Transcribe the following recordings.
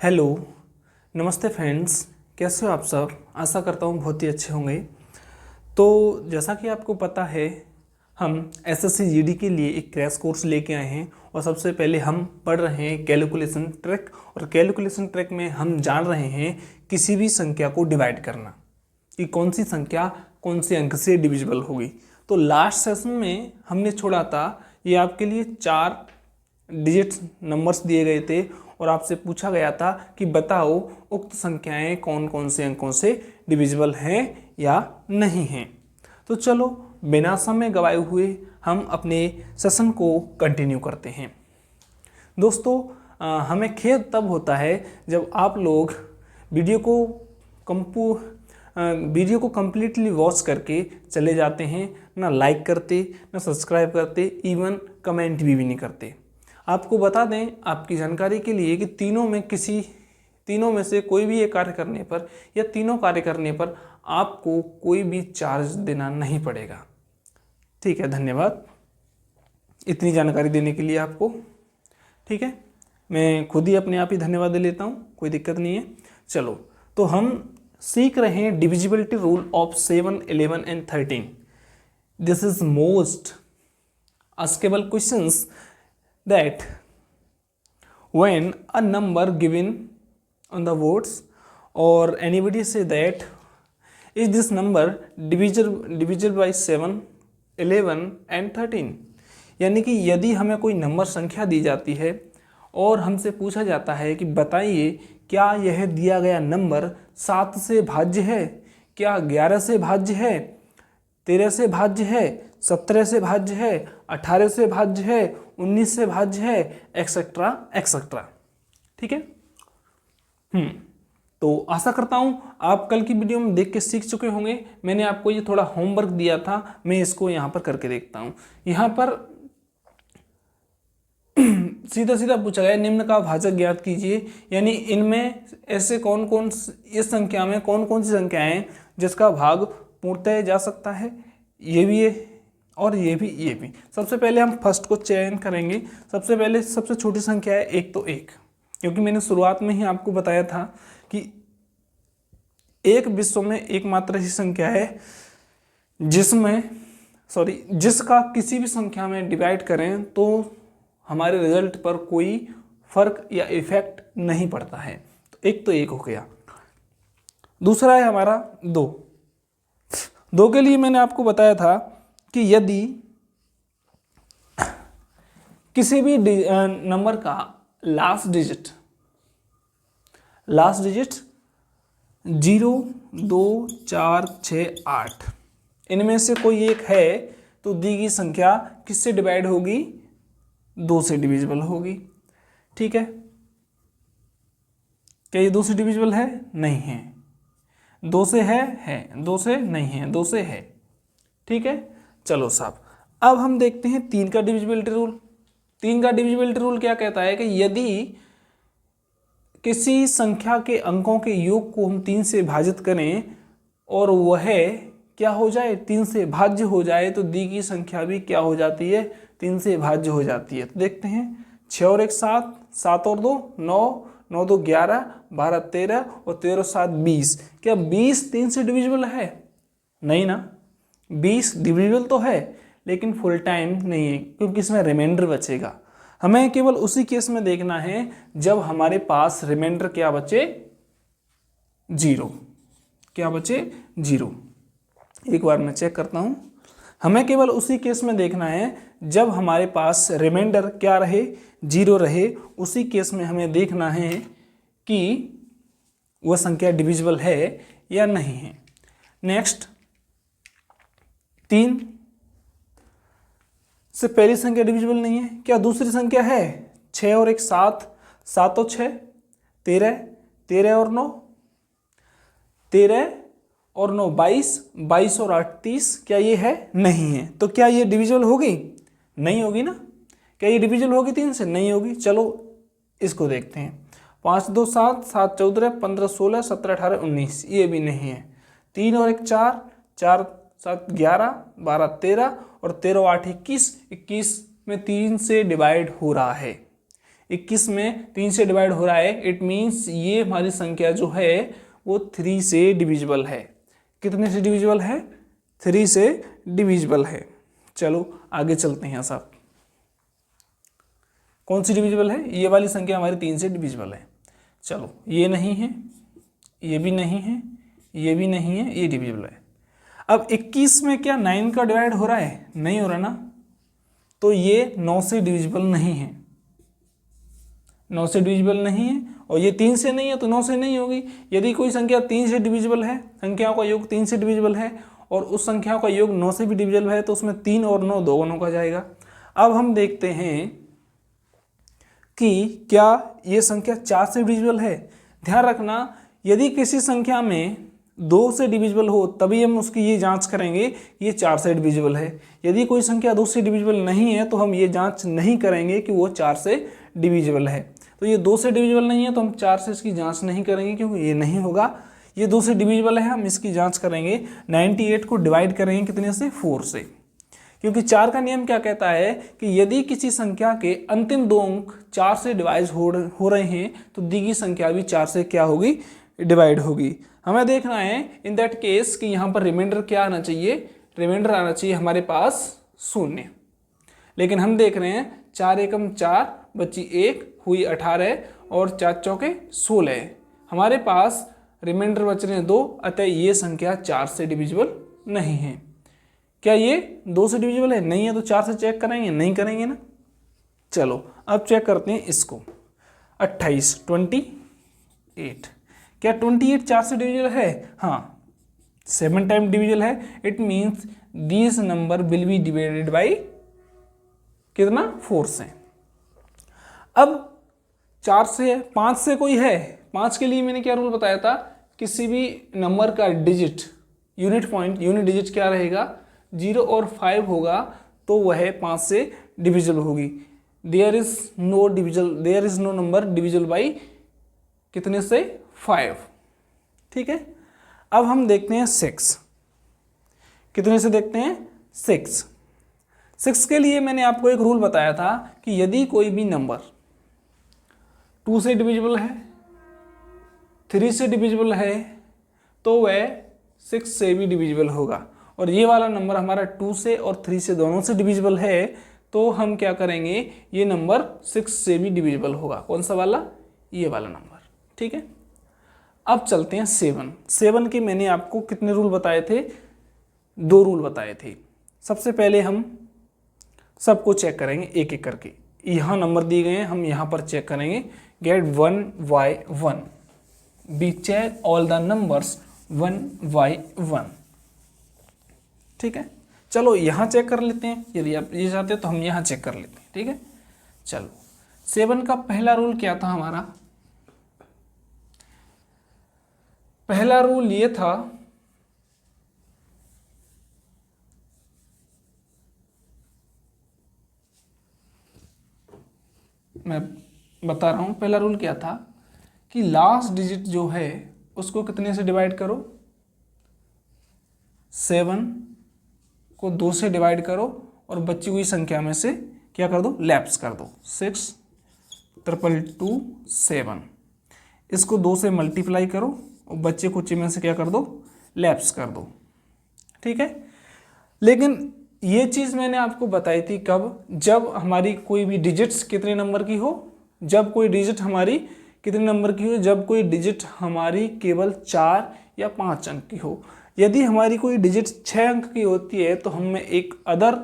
Hello, नमस्ते friends. कैसे हो आप सब? आशा करता हूँ बहुत ही अच्छे होंगे। तो जैसा कि आपको पता है, हम एसएससी जीडी के लिए एक क्रैश कोर्स लेके आए हैं और सबसे पहले हम पढ़ रहे हैं कैलकुलेशन ट्रिक। और कैलकुलेशन ट्रिक में हम जान रहे हैं किसी भी संख्या को डिवाइड करना, कि कौन सी संख्या कौन से अंक से डिविजिबल होगी। तो लास्ट सेशन में हमने छोड़ा था, ये आपके लिए 4 डिजिट्स नंबर्स दिए गए थे और आपसे पूछा गया था कि बताओ उक्त संख्याएं कौन कौन से अंकों से डिविजिबल हैं या नहीं हैं। तो चलो बिना समय गवाए हुए हम अपने सेशन को कंटिन्यू करते हैं। दोस्तों, हमें खेद तब होता है जब आप लोग वीडियो को वीडियो को कंप्लीटली वॉच करके चले जाते हैं, ना लाइक करते, ना सब्सक्राइब करते, इवन कमेंट भी नहीं करते। आपको बता दें आपकी जानकारी के लिए कि तीनों में से कोई भी एक कार्य करने पर या तीनों कार्य करने पर आपको कोई भी चार्ज देना नहीं पड़ेगा। ठीक है, धन्यवाद इतनी जानकारी देने के लिए आपको। ठीक है, मैं खुद ही अपने आप ही धन्यवाद दे लेता हूँ, कोई दिक्कत नहीं है। चलो, तो हम सीख रहे हैं divisibility rule of 7, 11 and 13। This is most askable questions that when a number given on the words or anybody say that is this number divisible by 7, 11 and 13, यानी कि यदि हमें कोई नंबर संख्या दी जाती है और हमसे पूछा जाता है कि बताइए क्या यह दिया गया नंबर 7 से भाज्य है, क्या 11 से भाज्य है, 13 से भाज्य है, 17 से भाज्य है, 18 से भाज्य है, 19 से भाज्य है, एक्सेट्रा एक्सेट्रा। ठीक है। तो आशा करता हूं आप कल की वीडियो में देख के सीख चुके होंगे। मैंने आपको ये थोड़ा होमवर्क दिया था, मैं इसको यहाँ पर करके देखता हूँ। यहाँ पर सीधा सीधा पूछा गया निम्न का भाजक ज्ञात कीजिए, यानी इनमें ऐसे इस संख्या में कौन कौन सी संख्याएं हैं जिसका भाग पूर्णतः जा सकता है। ये भी है और ये भी। सबसे पहले हम फर्स्ट को चयन करेंगे। सबसे पहले सबसे छोटी संख्या है 1, तो 1, क्योंकि मैंने शुरुआत में ही आपको बताया था कि एक विश्व में एकमात्र ऐसी संख्या है जिसका किसी भी संख्या में डिवाइड करें तो हमारे रिजल्ट पर कोई फर्क या इफेक्ट नहीं पड़ता है। तो एक तो 1 हो गया। दूसरा है हमारा 2 के लिए मैंने आपको बताया था कि यदि किसी भी नंबर का लास्ट डिजिट 0, 2, 4, 6, 8 इनमें से कोई एक है तो दी गई संख्या किससे डिवाइड होगी? 2 से डिविजिबल होगी। ठीक है, क्या ये 2 से डिविजिबल है? नहीं है। 2 से है, 2 से नहीं है, 2 से है। ठीक है, चलो साहब, अब हम देखते हैं 3 का डिविजिबिलिटी रूल। 3 का डिविजिबिलिटी रूल क्या कहता है कि यदि किसी संख्या के अंकों के योग को हम 3 से भाजित करें और वह क्या हो जाए? 3 से भाज्य हो जाए, तो दी गई संख्या भी क्या हो जाती है? 3 से भाज्य हो जाती है। तो देखते हैं, 6 और 1 7, 7 और 2 9, 9 2 11, 12 13 और 13 7 20। क्या 20 3 से डिविजिबल है? नहीं ना। 20 डिविजिबल तो है लेकिन फुल टाइम नहीं है, क्योंकि इसमें रिमाइंडर बचेगा। हमें केवल उसी केस में देखना है जब हमारे पास रिमाइंडर क्या बचे? 0। क्या बचे? 0। एक बार मैं चेक करता हूं। हमें केवल उसी केस में देखना है जब हमारे पास रिमाइंडर क्या रहे? 0 रहे। उसी केस में हमें देखना है कि वह संख्या डिविजिबल है या नहीं है। नेक्स्ट, 3 से पहली संख्या डिविजिबल नहीं है। क्या दूसरी संख्या है? 6 और 1 7, 7 और 6 13, 13 और 9 13 और 9 22, 22 और 8 30। क्या ये है? नहीं है। तो क्या ये डिविजिबल होगी? नहीं होगी ना। क्या ये डिविजिबल होगी 3 से? नहीं होगी। चलो इसको देखते हैं। 5 2 7, 7 14, 15 16, 17 18 19। ये भी नहीं है। 3 और 1 4, 4 7 11, 12 13 और 13 8 21। 21 में 3 से डिवाइड हो रहा है। 21 में 3 से डिवाइड हो रहा है, इट मीन्स ये हमारी संख्या जो है वो 3 से डिविजिबल है। कितने से डिविजिबल है? 3 से डिविजिबल है। चलो आगे चलते हैं साहब। कौन सी डिविजिबल है? ये वाली संख्या हमारी 3 से डिविजिबल है। चलो ये नहीं है, ये भी नहीं है, ये भी नहीं है, ये डिविजिबल है। अब 21 में क्या 9 का डिवाइड हो रहा है? नहीं हो रहा ना, तो ये 9 से डिविजिबल नहीं है, 9 से डिविजिबल नहीं है, और ये 3 से नहीं है तो 9 से नहीं होगी। यदि कोई संख्या 3 से डिविजिबल है, संख्याओं का योग 3 से डिविजिबल है और उस संख्याओं का योग 9 से भी डिविजिबल है, तो उसमें 3 और 9 दोनों का जाएगा। अब हम देखते हैं कि क्या ये संख्या 4 से डिविजिबल है। ध्यान रखना, यदि किसी संख्या में 2 से डिविजिबल हो तभी हम उसकी ये जांच करेंगे ये 4 से डिविजिबल है। यदि कोई संख्या 2 से डिविजिबल नहीं है तो हम ये जांच नहीं करेंगे कि वो 4 से डिविजिबल है। तो ये 2 से डिविजिबल नहीं है तो हम 4 से इसकी जांच नहीं करेंगे, क्योंकि ये नहीं होगा। ये 2 से डिविजिबल है, हम इसकी जांच करेंगे। 98 को डिवाइड करेंगे कितने से? 4 से, क्योंकि 4 का नियम क्या कहता है कि यदि किसी संख्या के अंतिम 2 अंक 4 से डिवाइड हो रहे हैं तो दी गई संख्या भी 4 से क्या होगी? डिवाइड होगी। हमें देखना है इन दैट केस कि यहाँ पर रिमाइंडर क्या आना चाहिए? रिमाइंडर आना चाहिए हमारे पास 0। लेकिन हम देख रहे हैं 4 एकम 4 बची 1 हुई 18 और 4 चौके 16। हमारे पास रिमाइंडर बच रहे हैं 2, अतः ये संख्या 4 से डिविजिबल नहीं है। क्या ये 2 से डिविजिबल है? नहीं है, तो 4 से चेक करेंगे? नहीं करेंगे ना। चलो अब चेक करते हैं इसको। 28 28, क्या 28 4 से डिविजिबल है? हाँ, 7 टाइम डिविजिबल है। It means this number will be divided by कितना? 4 से। अब 4 से 5 से कोई है? 5 के लिए मैंने क्या रूल बताया था? किसी भी नंबर का digit, unit point, unit digit क्या रहेगा? 0 और 5 होगा तो वह 5 से डिविजिबल होगी। There is no number divisible by कितने से? 5। ठीक है। अब हम देखते हैं 6। कितने से देखते हैं? 6। 6 के लिए मैंने आपको एक रूल बताया था कि यदि कोई भी नंबर 2 से डिविजिबल है, 3 से डिविजिबल है, तो वह 6 से भी डिविजिबल होगा। और ये वाला नंबर हमारा 2 से और 3 से दोनों से डिविजिबल है, तो हम क्या करेंगे? ये नंबर 6 से भी डिविजिबल होगा। कौन सा वाला? ये वाला नंबर। ठीक है। अब चलते हैं 7। 7 के मैंने आपको कितने रूल बताए थे? 2 रूल बताए थे। सबसे पहले हम सबको चेक करेंगे एक एक करके। यहाँ नंबर दिए गए हैं, हम यहाँ पर चेक करेंगे। Get 1 by 1, be check all the numbers 1 by 1। ठीक है। चलो यहाँ चेक कर लेते हैं, यदि आप ये चाहते हो तो हम यहाँ चेक कर लेते हैं। ठीक है। चलो 7 का पहला रूल क्या था हमारा? पहला रूल ये था मैं बता रहा हूं, पहला रूल क्या था कि लास्ट डिजिट जो है उसको कितने से डिवाइड करो? 7 को 2 से डिवाइड करो और बची हुई संख्या में से क्या कर दो? लैप्स कर दो। 6 2 7, इसको 2 से मल्टीप्लाई करो और बच्चे कुछ में से क्या कर दो? लैप्स कर दो। ठीक है। लेकिन ये चीज़ मैंने आपको बताई थी कब? जब हमारी कोई भी डिजिट्स कितने नंबर की हो? जब कोई डिजिट हमारी कितने नंबर की हो? जब कोई डिजिट हमारी केवल 4 या 5 अंक की हो। यदि हमारी कोई डिजिट 6 अंक की होती है तो हम एक अदर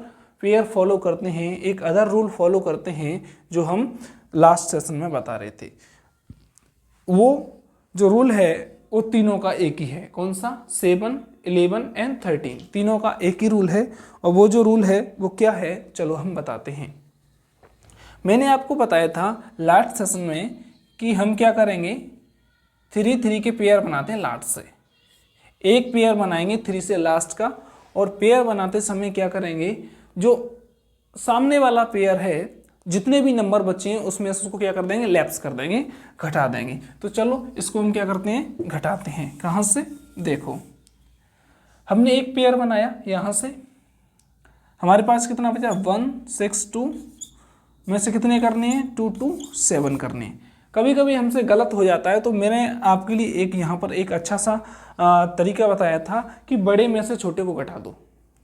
पेयर फॉलो करते हैं, एक अदर रूल फॉलो करते हैं जो हम लास्ट सेशन में बता रहे थे। वो जो रूल है वो तीनों का एक ही है। कौन सा? 7, 11 एंड 13, तीनों का एक ही रूल है। और वो जो रूल है वो क्या है? चलो हम बताते हैं। मैंने आपको बताया था लास्ट सेशन में कि हम क्या करेंगे? 3 के पेयर बनाते हैं लास्ट से। एक पेयर बनाएंगे 3 से लास्ट का, और पेयर बनाते समय क्या करेंगे? जो सामने वाला पेयर है, जितने भी नंबर बचे हैं उसमें से उसको क्या कर देंगे? लैप्स कर देंगे, घटा देंगे। तो चलो इसको हम क्या करते हैं? घटाते हैं। कहाँ से? देखो, हमने एक पेयर बनाया यहाँ से, हमारे पास कितना बचा? 1 6 2 में से कितने करने हैं, 2 to 7 करने हैं। कभी कभी हमसे गलत हो जाता है, तो मैंने आपके लिए एक यहाँ पर एक अच्छा सा तरीका बताया था कि बड़े में से छोटे को घटा दो।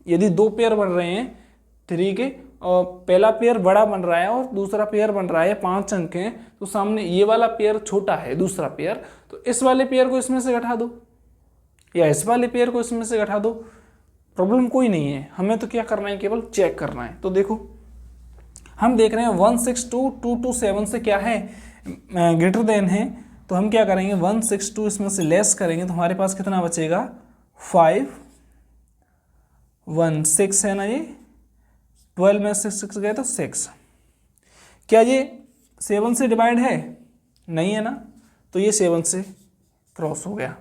यदि 2 पेयर बन रहे हैं 3 के और पहला पेयर बड़ा बन रहा है और दूसरा पेयर बन रहा है 5 अंक हैं, तो सामने ये वाला पेयर छोटा है दूसरा पेयर, तो इस वाले पेयर को इसमें से घटा दो या इस वाले पेयर को इसमें से घटा दो, प्रॉब्लम कोई नहीं है। हमें तो क्या करना है, केवल चेक करना है। तो देखो हम देख रहे हैं 162 से क्या है, ग्रेटर देन है, तो हम क्या करेंगे 162 इसमें से लेस करेंगे तो हमारे पास कितना बचेगा 5 1 6 है ना, ये 12 में से 6 गए तो 6। क्या ये 7 से डिवाइड है, नहीं है ना, तो ये 7 से क्रॉस हो गया,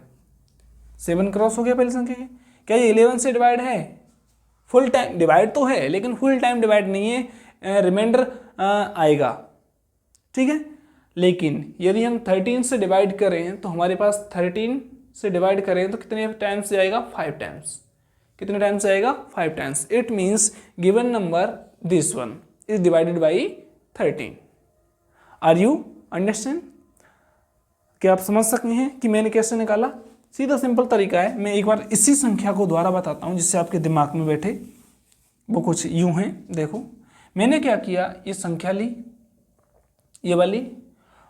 7 क्रॉस हो गया पहली संख्या की। क्या ये 11 से डिवाइड है, फुल टाइम डिवाइड तो है लेकिन फुल टाइम डिवाइड नहीं है, रिमाइंडर आएगा, ठीक है। लेकिन यदि हम 13 से डिवाइड करें तो हमारे पास 13 से डिवाइड करें तो कितने टाइम्स आएगा, 5 टाइम्स। कितने टाइम्स आएगा, 5 times. It means given number this one is divided by 13। Are you understand? क्या आप समझ सकते हैं कि मैंने कैसे निकाला? सीधा सिंपल तरीका है। मैं एक बार इसी संख्या को दोबारा बताता हूँ जिससे आपके दिमाग में बैठे। वो कुछ यूं है, देखो मैंने क्या किया, ये संख्या ली ये वाली,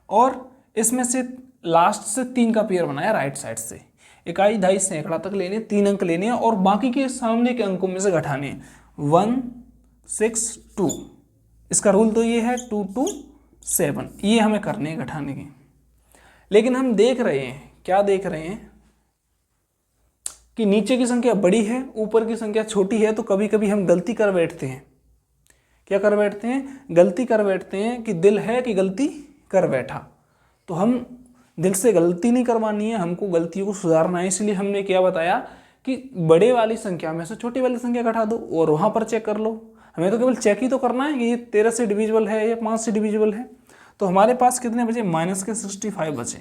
और इसमें से लास्ट से 3 का पेयर बनाया राइट साइड से, इकाई दहाई सैकड़ा तक लेने, 3 अंक लेने हैं और बाकी के सामने के अंकों में से घटाने हैं। 1 6 2, इसका रूल तो ये है 2 to 7, ये हमें करने हैं घटाने के। लेकिन हम देख रहे हैं, क्या देख रहे हैं कि नीचे की संख्या बड़ी है ऊपर की संख्या छोटी है, तो कभी कभी हम गलती कर बैठते हैं। क्या कर बैठते हैं, गलती कर बैठते हैं कि दिल है कि गलती कर बैठा। तो हम दिल से गलती नहीं करवानी है, हमको गलतियों को सुधारना है। इसलिए हमने क्या बताया कि बड़े वाली संख्या में से छोटी वाली संख्या घटा दो और वहाँ पर चेक कर लो। हमें तो केवल चेक ही तो करना है कि ये 13 से डिविजिबल है या 5 से डिविजिबल है। तो हमारे पास कितने बचे, -65 बचे।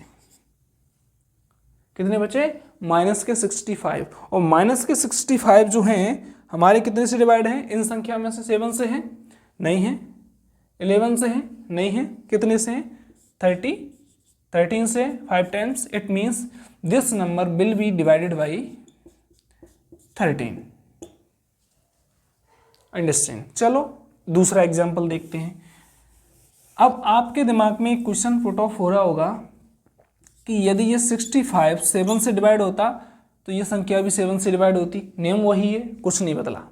कितने बचे, -65। और -65 जो हैं हमारे कितने से डिवाइड हैं, इन संख्या में से 7 से हैं, नहीं है, 11 से हैं, नहीं है, कितने से हैं, 13 से 5 times. It means this number will be divided by 13। Understand? चलो दूसरा एग्जाम्पल देखते हैं। अब आपके दिमाग में एक क्वेश्चन पुट ऑफ हो रहा होगा कि यदि ये 65 7 से डिवाइड होता तो ये संख्या भी 7 से डिवाइड होती। नियम वही है, कुछ नहीं बदला।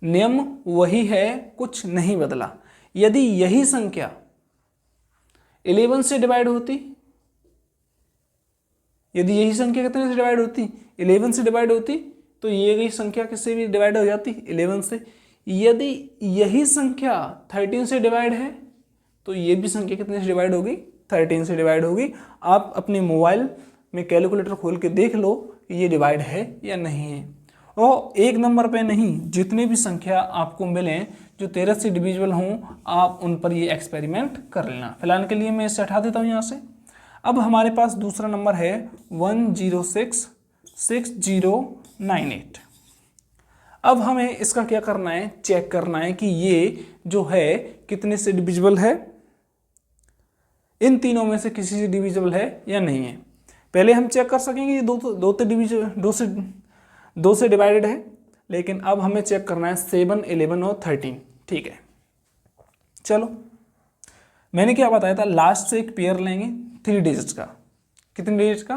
नियम वही है, कुछ नहीं बदला। यदि यही संख्या 11 से डिवाइड होती, यदि यही संख्या कितने से डिवाइड होती, 11 से डिवाइड होती, तो ये संख्या किससे भी डिवाइड हो जाती, 11 से। यदि यही संख्या 13 से डिवाइड है तो ये भी संख्या कितने से डिवाइड होगी, 13 से डिवाइड होगी। आप अपने मोबाइल में कैलकुलेटर खोल के देख लो कि ये डिवाइड है या नहीं है। और एक नंबर पे नहीं, जितने भी संख्या आपको मिले जो 13 से डिविजिबल हों, आप उन पर ये एक्सपेरिमेंट कर लेना। फिलहाल के लिए मैं इसे हटा देता हूँ यहाँ से। अब हमारे पास दूसरा नंबर है 1066098। अब हमें इसका क्या करना है, चेक करना है कि ये जो है कितने से डिविजिबल है, इन तीनों में से किसी से डिविजिबल है या नहीं है। पहले हम चेक कर सकेंगे ये दो से डिवाइडेड है, लेकिन अब हमें चेक करना है 7 11 और 13। ठीक है, चलो मैंने क्या बताया था, लास्ट से एक पेयर लेंगे 3 डिजिट्स का। कितने डिजिट्स का,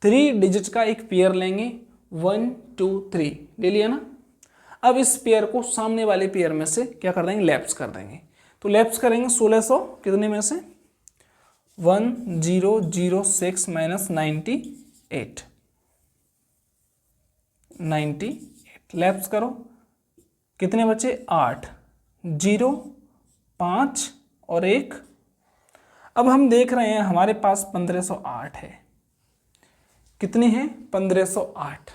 3 डिजिट्स का एक पेयर लेंगे। 1 2 3 ले लिया ना। अब इस पेयर को सामने वाले पेयर में से क्या कर देंगे, लैप्स कर देंगे। तो लैप्स करेंगे 1600 कितने में से, 1006 माइनस 98 लैप्स करो, कितने बचे, 8 0 5 और 1। अब हम देख रहे हैं हमारे पास 1508 है। कितने हैं, 1508।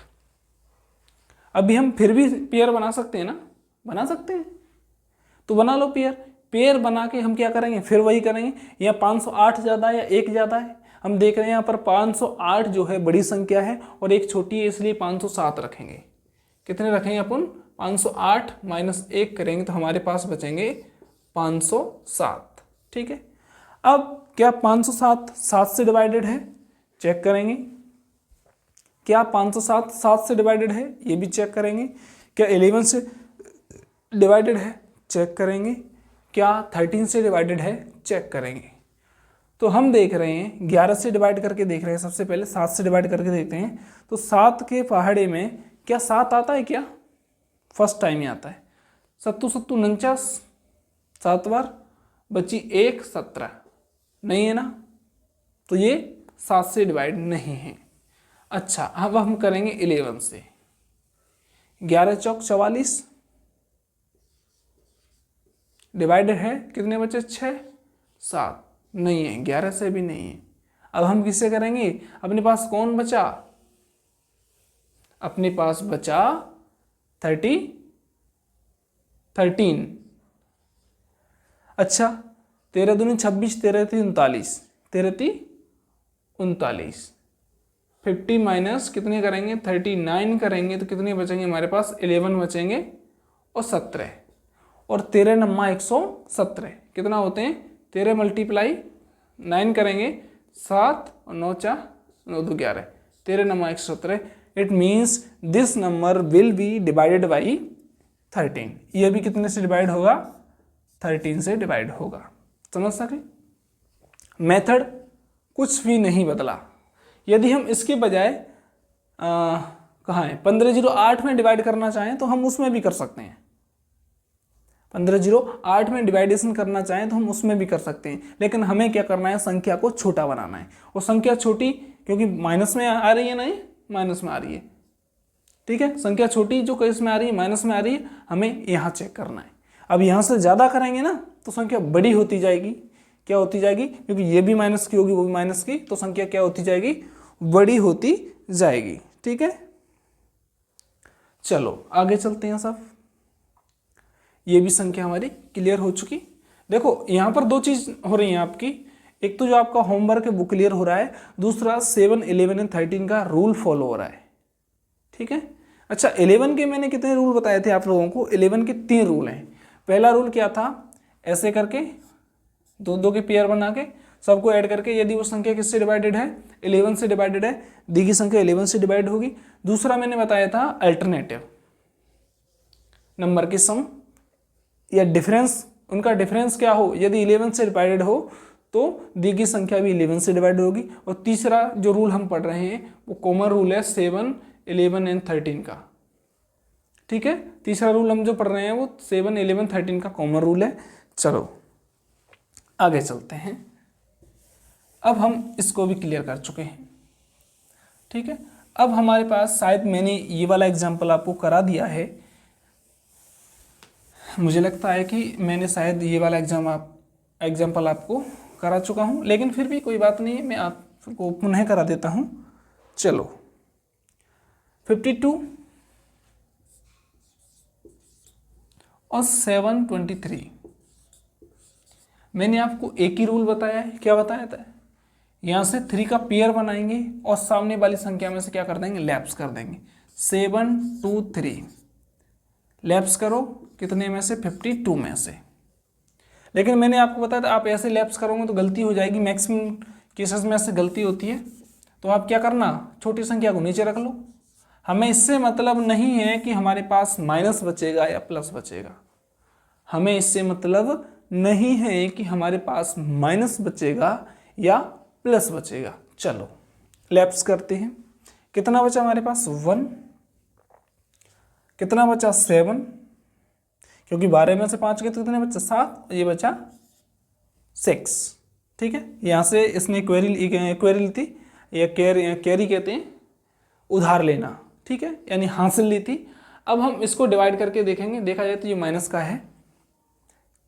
अभी हम फिर भी पेयर बना सकते हैं ना, बना सकते हैं, तो बना लो पेयर। पेयर बना के हम क्या करेंगे, फिर वही करेंगे। या 508 ज़्यादा है या 1 ज़्यादा है, हम देख रहे हैं यहाँ पर 508 जो है बड़ी संख्या है और एक छोटी है, इसलिए 507 रखेंगे। कितने रखेंगे अपन, 508 माइनस 1 करेंगे तो हमारे पास बचेंगे 507। ठीक है, अब क्या 507 7 से डिवाइडेड है? चेक करेंगे। क्या 507 7 से डिवाइडेड है? ये भी चेक करेंगे। क्या 11 से डिवाइडेड है? चेक करेंगे। क्या 13 से डिवाइडेड है? चेक करेंगे। तो हम देख रहे हैं 11 से डिवाइड करके देख रहे हैं। सबसे पहले 7 से डिवाइड करके देखते हैं। तो 7 के पहाड़े में क्या 7 आता है? क्या फर्स्ट टाइम ही आता है। 7 7 49, 7 बार बची 1 17, नहीं है ना, तो ये 7 से डिवाइड नहीं है। अच्छा, अब हम करेंगे 11 से। 11 चौक 44 डिवाइडेड है, कितने बचे? 6 7, नहीं है। 11 से भी नहीं है। अब हम किससे करेंगे? अपने पास कौन बचा? अपने पास बचा 13। अच्छा, 13 दूनी 26, 13 3 39, 13 3 39। 50 माइनस कितने करेंगे? 39 करेंगे तो कितने बचेंगे हमारे पास? 11 बचेंगे और 17, और 13 नम्मा 117 कितना होते हैं? 13 मल्टीप्लाई 9 करेंगे, 7 और 9 4 9 2 11, 13 नम्मा 117। It means this number will be divided by 13। ये भी कितने से डिवाइड होगा? 13 से डिवाइड होगा। समझ सके? मेथड कुछ भी नहीं बदला। यदि हम इसके बजाय कहाँ है 1508 में डिवाइड करना चाहें तो हम उसमें भी कर सकते हैं। 1508 में डिवाइडेशन करना चाहें तो हम उसमें भी कर सकते हैं, लेकिन हमें क्या करना है? संख्या को छोटा बनाना है। और संख्या छोटी क्योंकि माइनस में आ रही है ना, ये माइनस में आ रही है। ठीक है, संख्या छोटी जो केस में आ रही है, माइनस में आ रही है, हमें यहाँ चेक करना है। अब यहाँ से ज़्यादा करेंगे ना तो संख्या बड़ी होती जाएगी। क्या होती जाएगी? क्योंकि ये भी माइनस की होगी, वो भी माइनस की, तो संख्या क्या होती जाएगी? बड़ी होती जाएगी। ठीक है, चलो आगे चलते हैं सब। ये भी संख्या हमारी क्लियर हो चुकी। देखो यहाँ पर दो चीज हो रही हैं आपकी। एक तो जो आपका होमवर्क है वो क्लियर हो रहा है, दूसरा 7 11 एंड 13 का रूल फॉलो हो रहा है। ठीक है, अच्छा 11 के मैंने कितने रूल बताए थे आप लोगों को? 11 के 3 रूल हैं। पहला रूल क्या था? ऐसे करके दो दो के पेयर बना के सबको ऐड करके यदि वो संख्या किससे डिवाइडेड है? 11 से डिवाइडेड है, दी की संख्या 11 से डिवाइड होगी। दूसरा मैंने बताया था अल्टरनेटिव नंबर की सम या डिफरेंस, उनका डिफरेंस क्या हो, यदि 11 से डिवाइडेड हो तो दी की संख्या भी 11 से डिवाइड होगी। और तीसरा जो रूल हम पढ़ रहे हैं वो कॉमन रूल है 7 11 एंड 13 का। ठीक है, तीसरा रूल हम जो पढ़ रहे हैं वो 7 11 13 का कॉमन रूल है। चलो आगे चलते हैं। अब हम इसको भी क्लियर कर चुके हैं। ठीक है, अब हमारे पास शायद मैंने ये वाला एग्जाम्पल आपको करा दिया है। मुझे लगता है कि मैंने शायद ये वाला एग्जाम्पल आपको करा चुका हूँ, लेकिन फिर भी कोई बात नहीं है, मैं आपको पुनः करा देता हूँ। चलो 52 और 723, मैंने आपको एक ही रूल बताया है। क्या बताया था? यहाँ से 3 का पेयर बनाएंगे और सामने वाली संख्या में से क्या कर देंगे? लैप्स कर देंगे। 7 2 3 लैप्स करो कितने में से? 52 में से। लेकिन मैंने आपको बताया था आप ऐसे लैप्स करोगे तो गलती हो जाएगी, मैक्सिमम केसेस में ऐसे गलती होती है। तो आप क्या करना, छोटी संख्या को नीचे रख लो। हमें इससे मतलब नहीं है कि हमारे पास माइनस बचेगा या प्लस बचेगा। हमें इससे मतलब नहीं है कि हमारे पास माइनस बचेगा या प्लस बचेगा। चलो लैप्स करते हैं। कितना बचा हमारे पास? 1। कितना बचा? 7, क्योंकि 12 में से 5 गए तो कितने बचा? 7, ये बचा 6। ठीक है, यहाँ से इसने क्वेरी ली थी, या कैरी कहते हैं उधार लेना। ठीक है, यानी हासिल ली थी। अब हम इसको डिवाइड करके देखेंगे। देखा जाए तो ये माइनस का है।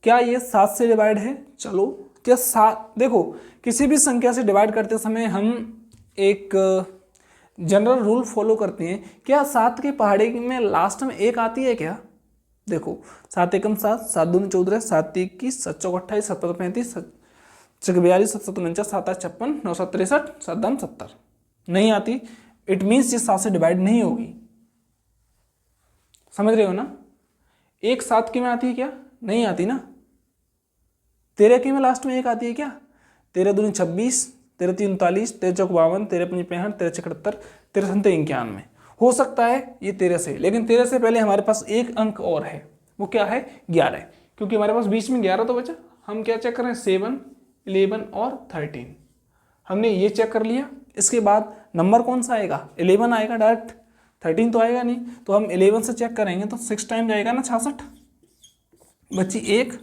क्या ये 7 से डिवाइड है? चलो, क्या 7, देखो किसी भी संख्या से डिवाइड करते समय हम एक जनरल रूल फॉलो करते हैं। क्या 7 के पहाड़े में लास्ट में 1 आती है क्या? देखो 7 एकम 7, 7 दूनी 14, 7 21, 7 चौक 28, 7 5 35, 7 6 42, 7 7 49, 7 8 56, 9 7 63, 7 दाम 70, नहीं आती। इट मीन्स ये 7 से डिवाइड नहीं होगी। समझ रहे हो ना? एक 7 के में आती है क्या? नहीं आती ना। 13 के में लास्ट में एक आती है क्या? 13 दूनी 26, 13 तीन 39, 13 चौक 52, 13 पंजे 65, 13 छः 71, 13 सत्ते 91। हो सकता है ये 13 से, लेकिन 13 से पहले हमारे पास एक अंक और है, वो क्या है? 11, क्योंकि हमारे पास बीच में 11 तो बचा। हम क्या चेक कर रहे हैं? 7, 11 और 13। हमने ये चेक कर लिया। इसके बाद नंबर कौन सा आएगा? 11 आएगा डायरेक्ट, 13 तो आएगा नहीं। तो हम 11 से चेक करेंगे तो 6 टाइम जाएगा ना, 66, बच्ची 1।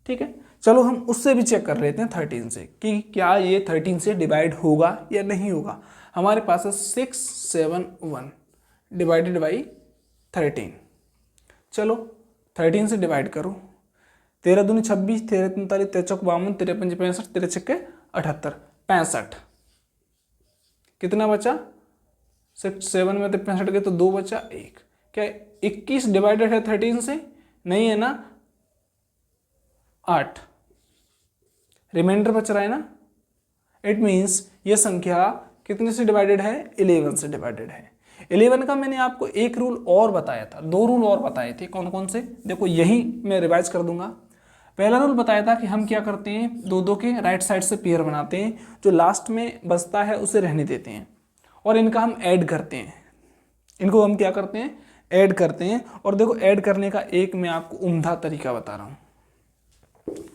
ठीक है, चलो हम उससे भी चेक कर लेते हैं 13 से कि क्या ये 13 से डिवाइड होगा या नहीं होगा। हमारे पास है 671 डिवाइडेड बाई 13। चलो 13 से डिवाइड करो। 13 दूनी 26, 13 43, 13 चौक 52, 13 पंजे 65, 13 छक्के 78, 65। कितना बचा? 7 में तो 65 गए तो 2 बचा 1। क्या 21 डिवाइडेड है 13 से? नहीं है ना, 8 रिमाइंडर बच रहा है ना। इट मीन्स ये संख्या कितने से डिवाइडेड है? 11 से डिवाइडेड है। 11 का मैंने आपको एक रूल और बताया था, 2 रूल और बताए थे। कौन कौन से? देखो यही मैं रिवाइज कर दूंगा। पहला रूल बताया था कि हम क्या करते हैं, 2 के राइट साइड से पेयर बनाते हैं, जो लास्ट में बचता है उसे रहने देते हैं, और इनका हम ऐड करते हैं। इनको हम क्या करते हैं? ऐड करते हैं। और देखो ऐड करने का एक मैं आपको उम्दा तरीका बता रहा हूँ,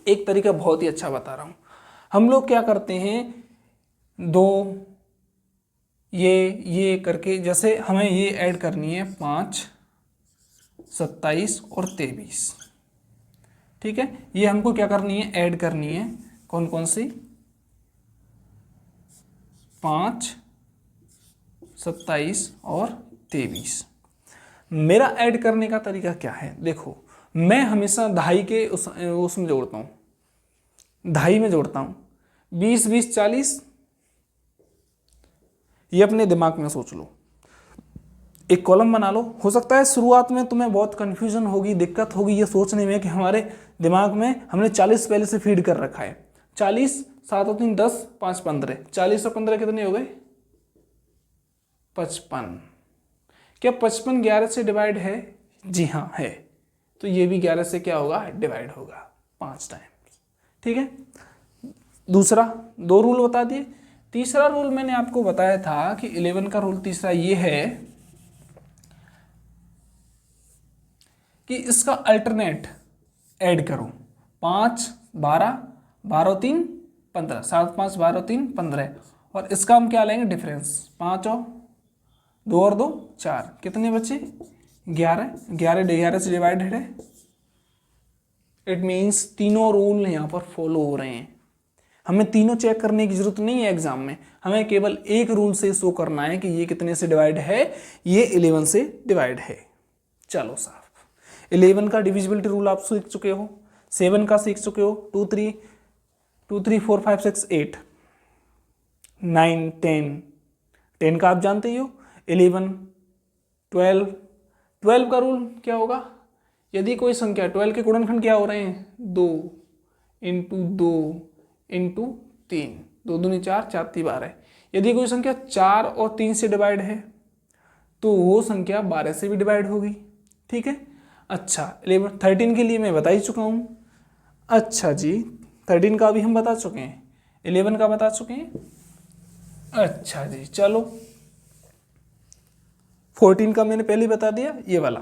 एक तरीका बहुत ही अच्छा बता रहा हूँ। हम लोग क्या करते हैं, 2 ये करके, जैसे हमें ये ऐड करनी है 5, 27 और 23। ठीक है, ये हमको क्या करनी है? ऐड करनी है। कौन कौन सी? 5, 27 और 23। मेरा ऐड करने का तरीका क्या है? देखो मैं हमेशा दहाई के उसमें जोड़ता हूँ, दहाई में जोड़ता हूँ। 20, 20, 40। ये अपने दिमाग में सोच लो, एक कॉलम बना लो। हो सकता है शुरुआत में तुम्हें बहुत कन्फ्यूजन होगी, दिक्कत होगी ये सोचने में कि हमारे दिमाग में हमने 40 पहले से फीड कर रखा है। 40, 7 और 3 10, 5 15, 40 और 15 कितने हो गए? 55। क्या 55 11 से डिवाइड है? जी हाँ है। तो ये भी 11 से क्या होगा? डिवाइड होगा 5 टाइम। ठीक है, दूसरा 2 रूल बता दिए। तीसरा रूल मैंने आपको बताया था कि 11 का रूल तीसरा ये है कि इसका अल्टरनेट ऐड करो। 5, 12, 12 3 15, 7 5 12 3 15, और इसका हम क्या लेंगे? डिफरेंस। 5 और 2 और 2 4, कितने बचे? 11। 11 से डिवाइडेड है। इट मीन्स तीनों रूल यहाँ पर फॉलो हो रहे हैं। हमें तीनों चेक करने की जरूरत नहीं है एग्जाम में, हमें केवल एक रूल से शो करना है कि ये कितने से डिवाइड है? ये 11 से डिवाइड है। चलो साहब, 11 का डिविजिबिलिटी रूल आप सीख चुके हो, 7 का सीख चुके हो, 2 3 4 5 6 8 9 10 का आप जानते ही हो, 11 12। 12 का रूल क्या होगा? यदि कोई संख्या 12 के गुणनखंड क्या हो रहे हैं? 2 इंटू 2 इंटू 3, 2 दूनी 4, 4 ती 12। यदि कोई संख्या 4 और 3 से डिवाइड है तो वो संख्या 12 से भी डिवाइड होगी। ठीक है, अच्छा 11 13 के लिए मैं बता ही चुका हूँ। अच्छा जी, 13 का भी हम बता चुके हैं, 11 का बता चुके हैं। अच्छा जी, चलो 14 का मैंने पहले बता दिया, ये वाला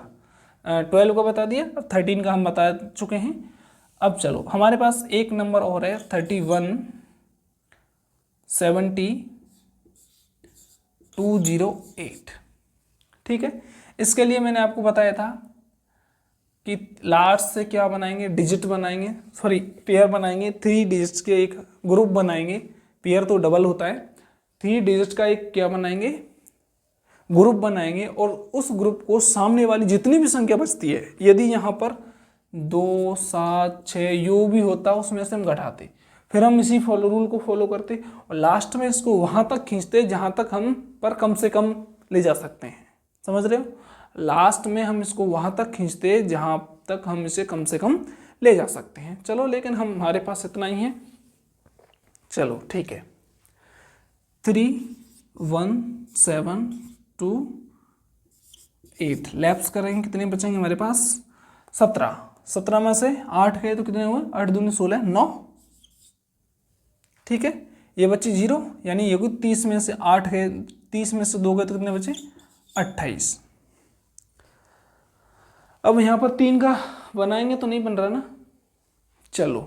12 का बता दिया, अब 13 का हम बता चुके हैं। अब चलो हमारे पास एक नंबर और है 31 70 208। ठीक है, इसके लिए मैंने आपको बताया था कि लास्ट से क्या बनाएंगे? डिजिट बनाएंगे, सॉरी पेयर बनाएंगे। 3 डिजिट्स के एक ग्रुप बनाएंगे, पेयर तो डबल होता है। 3 डिजिट्स का एक क्या बनाएंगे? ग्रुप बनाएंगे, और उस ग्रुप को सामने वाली जितनी भी संख्या बचती है, यदि यहाँ पर 2 7 6 यो भी होता उसमें से हम घटाते, फिर हम इसी फॉलो रूल को फॉलो करते और लास्ट में इसको वहाँ तक खींचते जहाँ तक हम पर कम से कम ले जा सकते हैं। समझ रहे हो? लास्ट में हम इसको वहाँ तक खींचते जहाँ तक हम इसे कम से कम ले जा सकते हैं। चलो, लेकिन हमारे पास इतना ही है। चलो ठीक है, 3 1 7 2 8 लैप्स करेंगे, कितने बचेंगे हमारे पास? 17। 17 में से 8 गए तो कितने हुए, 8 दूनी 16, 9। ठीक है, ये बच्चे 0, यानी ये को 30 में से 8 गए, 30 में से 2 गए तो कितने बचे, 28। अब यहाँ पर 3 का बनाएंगे तो नहीं बन रहा ना। चलो,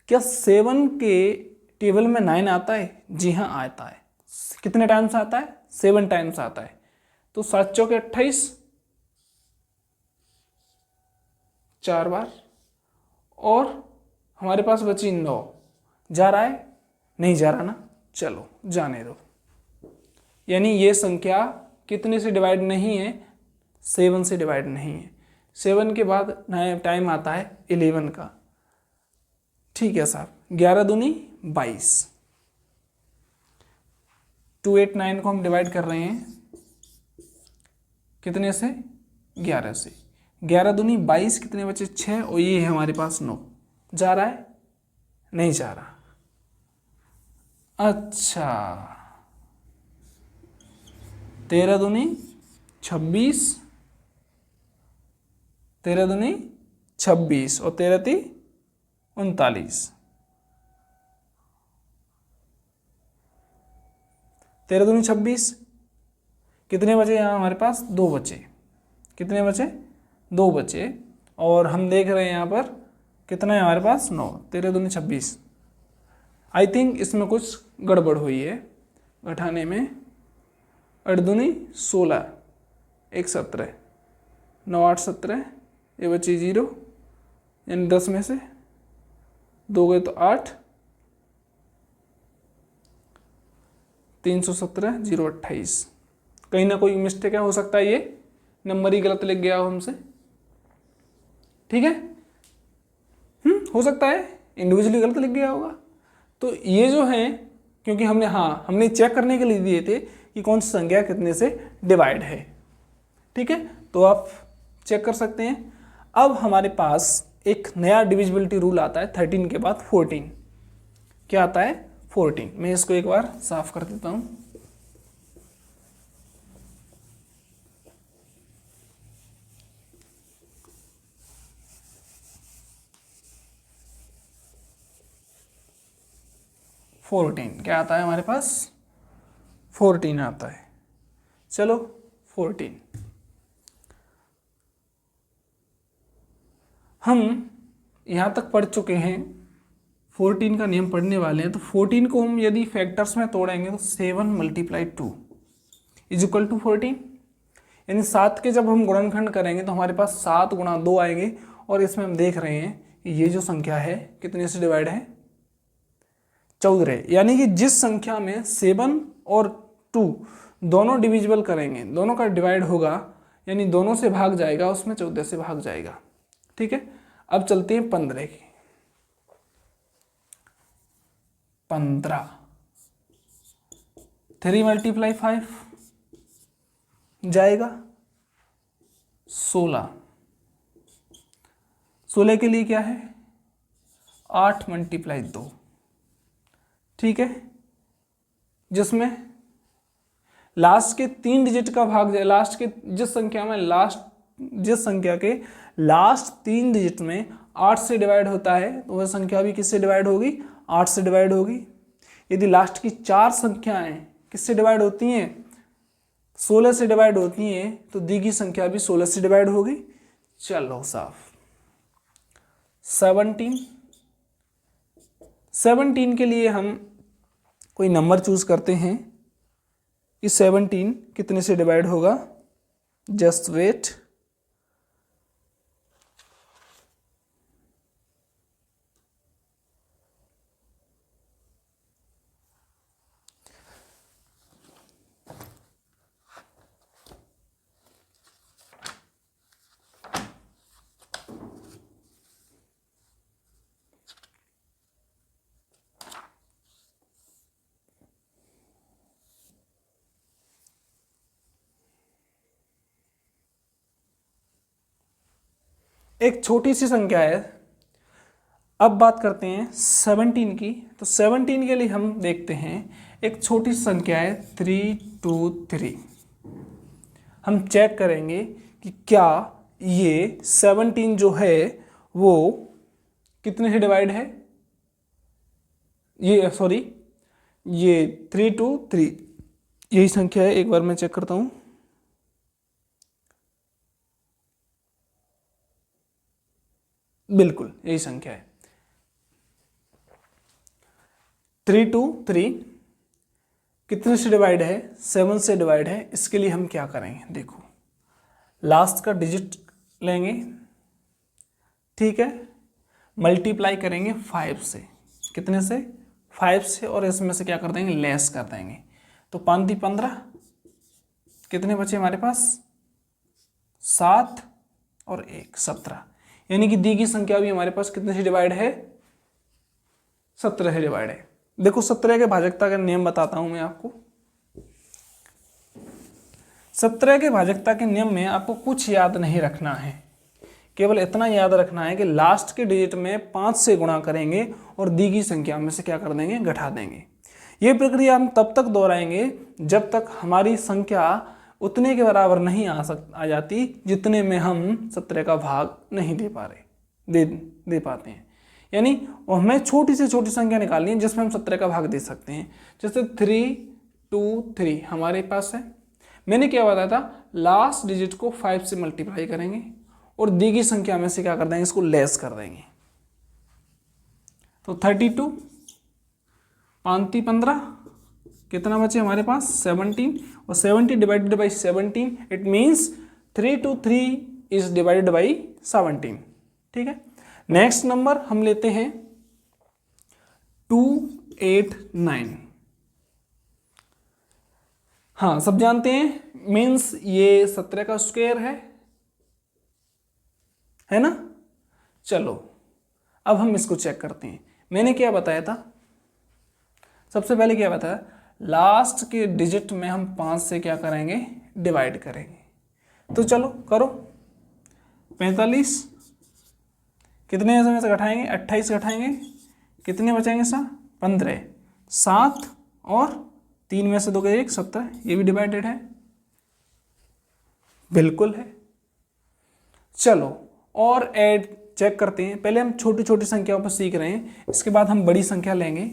क्या 7 के टेबल में 9 आता है? जी हाँ आता है। कितने टाइम्स आता है? 7 टाइम्स आता है। तो 7 चौके 28, 4 बार, और हमारे पास बची 9। जा रहा है? नहीं जा रहा ना, चलो जाने दो। यानी ये संख्या कितने से डिवाइड नहीं है, 7 से डिवाइड नहीं है। 7 के बाद टाइम आता है 11 का। ठीक है साहब, 11 दूनी 22। 2 8 9 को हम डिवाइड कर रहे हैं कितने से, 11 से। 11 दूनी 22, कितने बचे, 6, और ये है हमारे पास 9। जा रहा है? नहीं जा रहा। अच्छा, 13 दूनी 26, 13 दूनी 26 और 13 ती 39। 13 दूनी 26, कितने बचे यहाँ हमारे पास, 2 बचे। कितने बचे, 2 बचे। और हम देख रहे हैं यहाँ पर कितना है हमारे पास, 9। 13 दूनी 26। आई थिंक इसमें कुछ गड़बड़ हुई है घटाने में। 8 दूनी 16, 1 17, 9 8 17, ये बची 0, यानी 10 में से 2 गए तो 8, 317, 0 28। कहीं ना कोई मिस्टेक है, हो सकता है ये नंबर ही गलत लिख गया हो हमसे। ठीक है, हो सकता है इंडिविजुअली गलत लिख गया होगा। तो ये जो है, क्योंकि हमने चेक करने के लिए दिए थे कि कौन सी संख्या कितने से डिवाइड है। ठीक है, तो आप चेक कर सकते हैं। अब हमारे पास एक नया डिविजिबिलिटी रूल आता है 13 के बाद 14। क्या आता है, 14। मैं इसको एक बार साफ कर देता हूं। क्या आता है हमारे पास, 14 आता है। चलो 14, हम यहाँ तक पढ़ चुके हैं। 14 का नियम पढ़ने वाले हैं। तो 14 को हम यदि फैक्टर्स में तोड़ेंगे तो 7 × 2 इज इक्वल टू 14। यानी 7 के जब हम गुणनखंड करेंगे तो हमारे पास 7 × 2 आएंगे। और इसमें हम देख रहे हैं कि ये जो संख्या है कितने से डिवाइड है, 14। यानी कि जिस संख्या में 7 और 2 दोनों डिविजिबल करेंगे, दोनों का डिवाइड होगा, यानी दोनों से भाग जाएगा, उसमें 14 से भाग जाएगा। ठीक है, अब चलते हैं 15 की। 15, 3 × 5 जाएगा 16। 16 के लिए क्या है, 8 × 2। ठीक है, जिसमें लास्ट के 3 डिजिट का भाग जाए, लास्ट के जिस संख्या के लास्ट 3 डिजिट में 8 से डिवाइड होता है तो वह संख्या भी किससे डिवाइड होगी, 8 से डिवाइड होगी। यदि लास्ट की 4 संख्याएं किससे डिवाइड होती हैं, 16 से डिवाइड होती हैं, तो दी की संख्या भी 16 से डिवाइड होगी। चलो साफ। 17 के लिए हम कोई नंबर चूज करते हैं कि 17 कितने से डिवाइड होगा। Just wait. एक छोटी सी संख्या है। अब बात करते हैं 17 की। तो 17 के लिए हम देखते हैं एक छोटी सी संख्या है 3 2 3। हम चेक करेंगे कि क्या ये 17 जो है वो कितने से डिवाइड है, ये सॉरी ये 3 2 3 यही संख्या है। एक बार मैं चेक करता हूं, बिल्कुल यही संख्या है। 3 2 3 कितने से डिवाइड है, 7 से डिवाइड है। इसके लिए हम क्या करेंगे, देखो लास्ट का डिजिट लेंगे, ठीक है, मल्टीप्लाई करेंगे 5 से, कितने से, 5 से, और इसमें से क्या कर देंगे, लेस कर देंगे। तो 5 × 15, कितने बचे हमारे पास, 7 और 1 17, यानी कि दी गई संख्या भी हमारे पास कितने से डिवाइड है, 17 से डिवाइड है। देखो 17 के भाजकता का नियम बताता हूं मैं आपको। 17 के भाजकता के नियम में आपको कुछ याद नहीं रखना है, केवल इतना याद रखना है कि लास्ट के डिजिट में 5 से गुणा करेंगे और दी गई संख्या में से क्या कर देंगे, घटा देंगे। ये प्रक्रिया हम तब तक दोहराएंगे जब तक हमारी संख्या उतने के बराबर नहीं आ जाती जितने में हम 17 का भाग नहीं दे पाते हैं। यानी हमें छोटी से छोटी संख्या निकालनी है जिसमें हम 17 का भाग दे सकते हैं। जैसे 3 2 3 हमारे पास है, मैंने क्या बताया था, लास्ट डिजिट को 5 से मल्टीप्लाई करेंगे और दी गई संख्या में से क्या कर देंगे, इसको लेस कर देंगे। तो 32 5 × 15 कितना बचे हमारे पास, 17, और 70 divided by 17 it means 3 2 3 is divided by 17। ठीक है, नेक्स्ट नंबर हम लेते हैं 2 8 9। हाँ सब जानते हैं, मीन्स ये 17 का स्क्वायर है ना। चलो अब हम इसको चेक करते हैं। मैंने क्या बताया था, सबसे पहले क्या बताया, लास्ट के डिजिट में हम 5 से क्या करेंगे, डिवाइड करेंगे। तो चलो करो, 45 कितने में से घटाएंगे, 28 घटाएंगे, कितने बचेंगे सर, 15, 7 और 3 में से 2 गए 1, 17, ये भी डिवाइडेड है, बिल्कुल है। चलो और ऐड चेक करते हैं। पहले हम छोटी छोटी संख्याओं पर सीख रहे हैं, इसके बाद हम बड़ी संख्या लेंगे।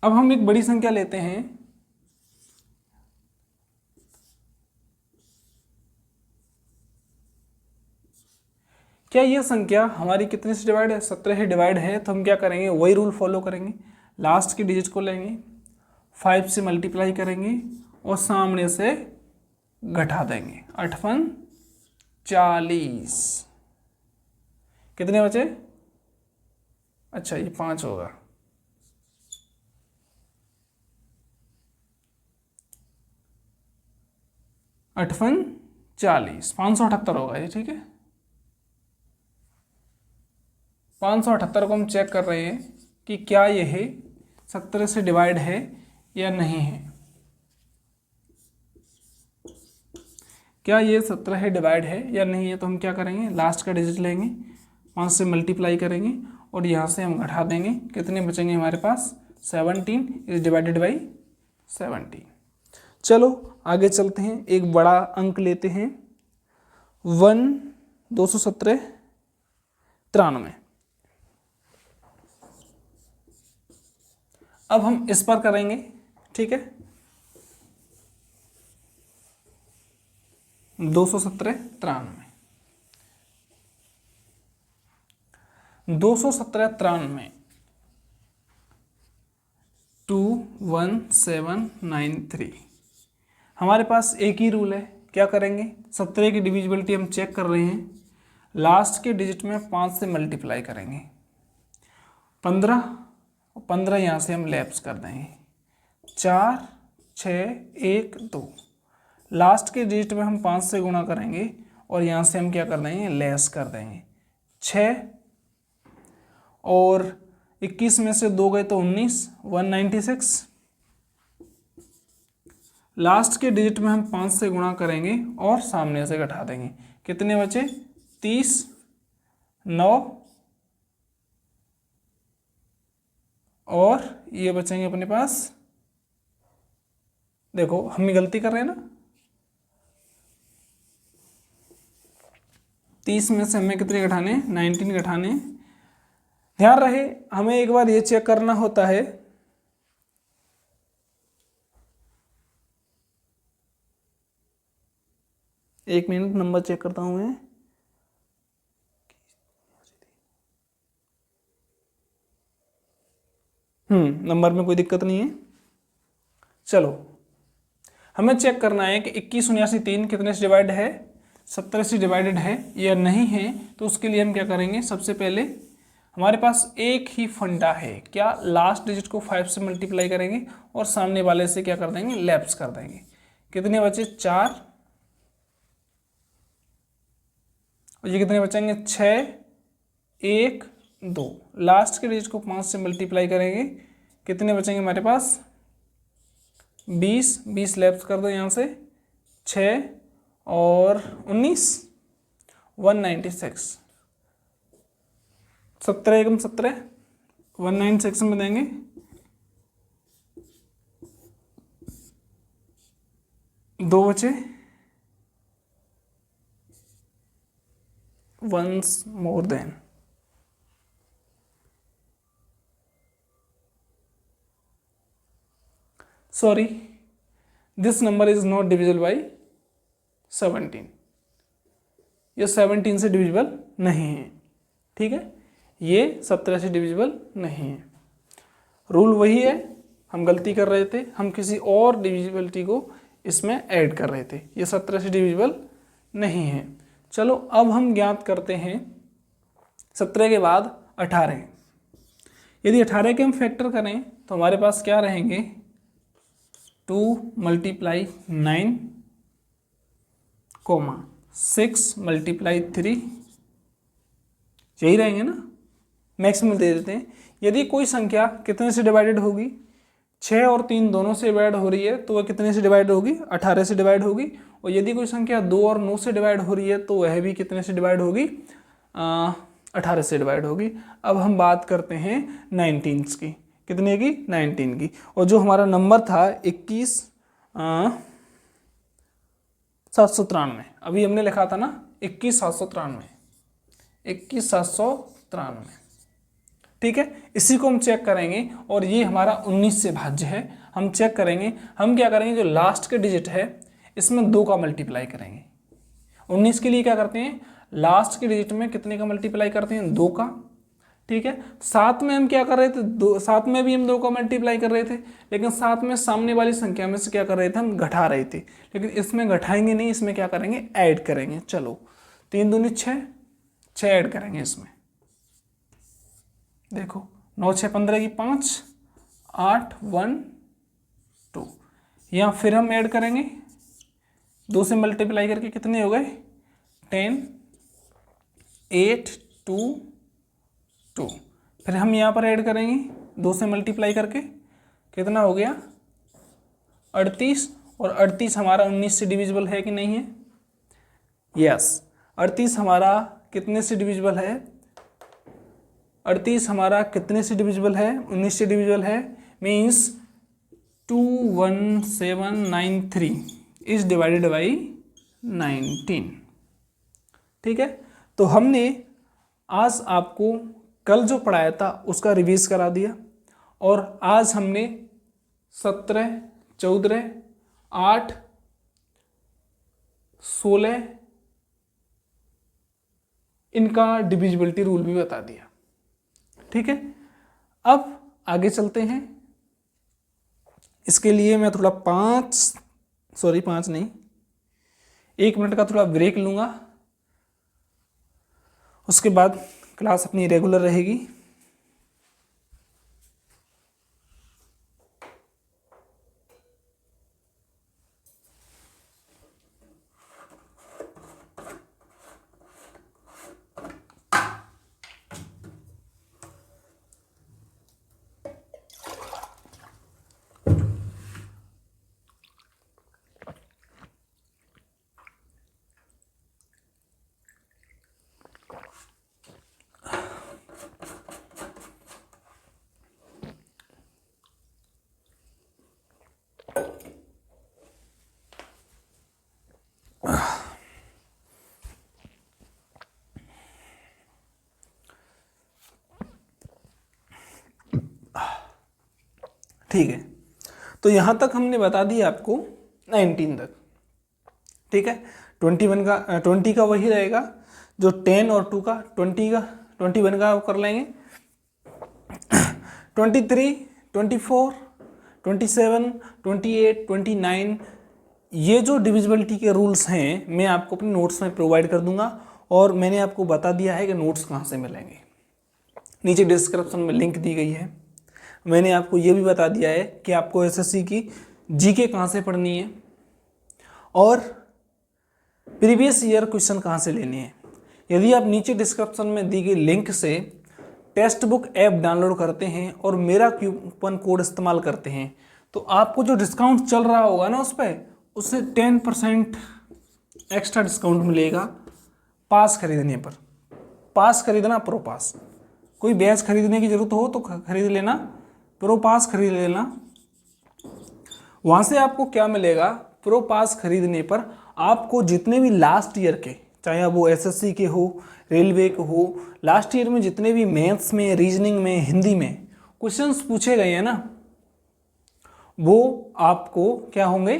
अब हम एक बड़ी संख्या लेते हैं। क्या यह संख्या हमारी कितने से डिवाइड है, 17 से डिवाइड है। तो हम क्या करेंगे, वही रूल फॉलो करेंगे, लास्ट की डिजिट को लेंगे, 5 से मल्टीप्लाई करेंगे और सामने से घटा देंगे। 8 × 40 कितने बचे, अच्छा ये 5 होगा, 8 × 40 578 होगा ये, ठीक है। 578 को हम चेक कर रहे हैं कि क्या यह 17 से डिवाइड है या नहीं है। क्या ये 17 से डिवाइड है या नहीं है, तो हम क्या करेंगे, लास्ट का डिजिट लेंगे, 5 से मल्टीप्लाई करेंगे और यहाँ से हम घटा देंगे। कितने बचेंगे हमारे पास, 17 इज डिवाइडेड बाई 17। चलो आगे चलते हैं, एक बड़ा अंक लेते हैं, 217 93। अब हम इस पर करेंगे, ठीक है, 217 93 21793। हमारे पास एक ही रूल है, क्या करेंगे, 17 की डिविजिबिलिटी हम चेक कर रहे हैं, लास्ट के डिजिट में 5 से मल्टीप्लाई करेंगे, 15 और 15 यहाँ से हम लैप्स कर देंगे, 4 6 1 2। लास्ट के डिजिट में हम 5 से गुणा करेंगे और यहाँ से हम क्या कर देंगे, लेस कर देंगे, 6 और 21 में से 2 गए तो 19, 196। लास्ट के डिजिट में हम 5 से गुणा करेंगे और सामने से घटा देंगे, कितने बचे 30, 9 और ये बचेंगे अपने पास, देखो हम ही गलती कर रहे हैं ना, 30 में से हमें कितने घटाने 19 घटाने। ध्यान रहे हमें एक बार ये चेक करना होता है, एक मिनट नंबर चेक करता हूं मैं। नंबर में कोई दिक्कत नहीं है। चलो हमें चेक करना है कि 2179 कितने से डिवाइड है, 17 से डिवाइडेड है या नहीं है। तो उसके लिए हम क्या करेंगे, सबसे पहले हमारे पास एक ही फंडा है, क्या लास्ट डिजिट को 5 से मल्टीप्लाई करेंगे और सामने वाले से क्या कर देंगे लैप्स कर देंगे। कितने बचे 4 और ये कितने बचेंगे 6, 1, 2। लास्ट के डिजिट को 5 से मल्टीप्लाई करेंगे, कितने बचेंगे हमारे पास 20, 20 लैप्स कर दो यहाँ से, 6 और 19, 196, 17 एकम 17, 196 में देंगे, दो बचे, once more then, sorry this number is not divisible by 17, ये 17 से डिविजिबल नहीं है, ठीक है, ये 17 से डिविजिबल नहीं है। रूल वही है, हम गलती कर रहे थे, हम किसी और डिविजिबिलिटी को इसमें ऐड कर रहे थे, ये 17 से डिविजिबल नहीं है। चलो अब हम ज्ञात करते हैं 17 के बाद 18। यदि 18 के हम फैक्टर करें तो हमारे पास क्या रहेंगे 2 × 9, 6 × 3, यही रहेंगे ना, मैक्सिमम दे देते हैं। यदि कोई संख्या कितने से डिवाइडेड होगी, 6 और 3 दोनों से डिवाइड हो रही है तो वह कितने से डिवाइड होगी 18 से डिवाइड होगी। और यदि कोई संख्या 2 और 9 से डिवाइड हो रही है तो वह भी कितने से डिवाइड होगी 18 से डिवाइड होगी। अब हम बात करते हैं 19 की, कितने की 19 की। और जो हमारा नंबर था 21,793, अभी हमने लिखा था ना 21,793, 21,793, ठीक है। इसी को हम चेक करेंगे और ये हमारा 19 से भाज्य है। हम चेक करेंगे, हम क्या करेंगे जो लास्ट के डिजिट है इसमें 2 का मल्टीप्लाई करेंगे। 19 के लिए क्या करते हैं लास्ट के डिजिट में कितने का मल्टीप्लाई करते हैं 2 का, ठीक है। साथ में हम क्या कर रहे थे साथ में भी हम 2 का मल्टीप्लाई कर रहे थे, लेकिन साथ में सामने वाली संख्या में से क्या कर रहे थे हम घटा रहे थे, लेकिन इसमें घटाएंगे नहीं, इसमें क्या करेंगे ऐड करेंगे। चलो 3 दूनी 6, 6 ऐड करेंगे इसमें, देखो 9 6 15 की 5, 8 1 2, यहाँ फिर हम ऐड करेंगे 2 से मल्टीप्लाई करके कितने हो गए 10, 8 2 2, फिर हम यहाँ पर ऐड करेंगे 2 से मल्टीप्लाई करके कितना हो गया 38, और 38 हमारा 19 से डिविजिबल है कि नहीं है, यस 38 हमारा कितने से डिविजिबल है 38 हमारा कितने से डिविजिबल है 19 से डिविजिबल है, मीन्स 21793 इज डिवाइडेड बाई 19, ठीक है। तो हमने आज आपको कल जो पढ़ाया था उसका रिवीज करा दिया, और आज हमने 17, 14, 8, 16 इनका डिविजिबिलिटी रूल भी बता दिया, ठीक है। अब आगे चलते हैं, इसके लिए मैं थोड़ा 5 नहीं 1 मिनट का थोड़ा ब्रेक लूँगा, उसके बाद क्लास अपनी रेगुलर रहेगी। ठीक है, तो यहाँ तक हमने बता दिया आपको 19 तक। ठीक है, 20 का वही रहेगा जो 10 और 2 का 21 का कर लेंगे। 23, 24, 27, 28, 29 ये जो डिविजिबिलिटी के रूल्स हैं मैं आपको अपने नोट्स में प्रोवाइड कर दूंगा, और मैंने आपको बता दिया है कि नोट्स कहाँ से मिलेंगे। नीचे डिस्क्रिप्शन में लिंक दी गई है। मैंने आपको ये भी बता दिया है कि आपको एसएससी की जीके कहाँ से पढ़नी है और प्रीवियस ईयर क्वेश्चन कहाँ से लेने हैं। यदि आप नीचे डिस्क्रिप्शन में दी गई लिंक से टेक्स्ट बुक ऐप डाउनलोड करते हैं और मेरा कूपन कोड इस्तेमाल करते हैं तो आपको जो डिस्काउंट चल रहा होगा ना उस पर, उससे 10% एक्स्ट्रा डिस्काउंट मिलेगा पास खरीदने पर। पास खरीदना प्रो पास, कोई बैच खरीदने की ज़रूरत हो तो खरीद लेना, प्रो पास खरीद लेना। वहाँ से आपको क्या मिलेगा, प्रो पास खरीदने पर आपको जितने भी लास्ट ईयर के, चाहे वो एसएससी के हो, रेलवे के हो, लास्ट ईयर में जितने भी मैथ्स में, रीजनिंग में, हिंदी में क्वेश्चंस पूछे गए हैं ना, वो आपको क्या होंगे,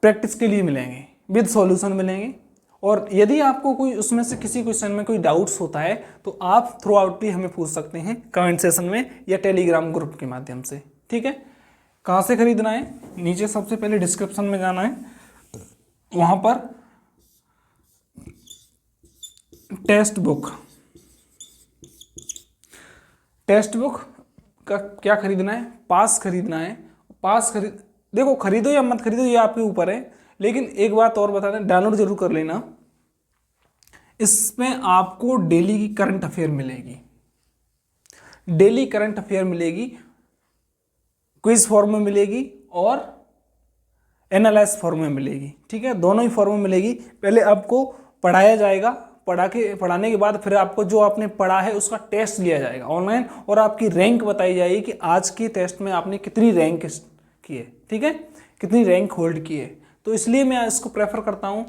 प्रैक्टिस के लिए मिलेंगे, विद सॉल्यूशन मिलेंगे। और यदि आपको कोई उसमें से किसी क्वेश्चन में कोई डाउट्स होता है तो आप थ्रू आउट भी हमें पूछ सकते हैं कमेंट सेशन में या टेलीग्राम ग्रुप के माध्यम से। ठीक है, कहाँ से खरीदना है, नीचे सबसे पहले डिस्क्रिप्शन में जाना है, वहाँ पर टेक्स्ट बुक का क्या खरीदना है, पास खरीदना है। पास देखो खरीदो या मत खरीदो ये आपके ऊपर है, लेकिन एक बात और बता दें, डाउनलोड जरूर कर लेना। इसमें आपको डेली की करंट अफेयर मिलेगी, डेली करंट अफेयर मिलेगी, क्विज फॉर्म में मिलेगी और एनालाइज फॉर्म में मिलेगी। ठीक है, दोनों ही फॉर्म में मिलेगी। पहले आपको पढ़ाया जाएगा, पढ़ाने के बाद फिर आपको जो आपने पढ़ा है उसका टेस्ट लिया जाएगा ऑनलाइन, और आपकी रैंक बताई जाएगी कि आज के टेस्ट में आपने कितनी रैंक की है। ठीक है, कितनी रैंक होल्ड की है। तो इसलिए मैं इसको प्रेफर करता हूँ।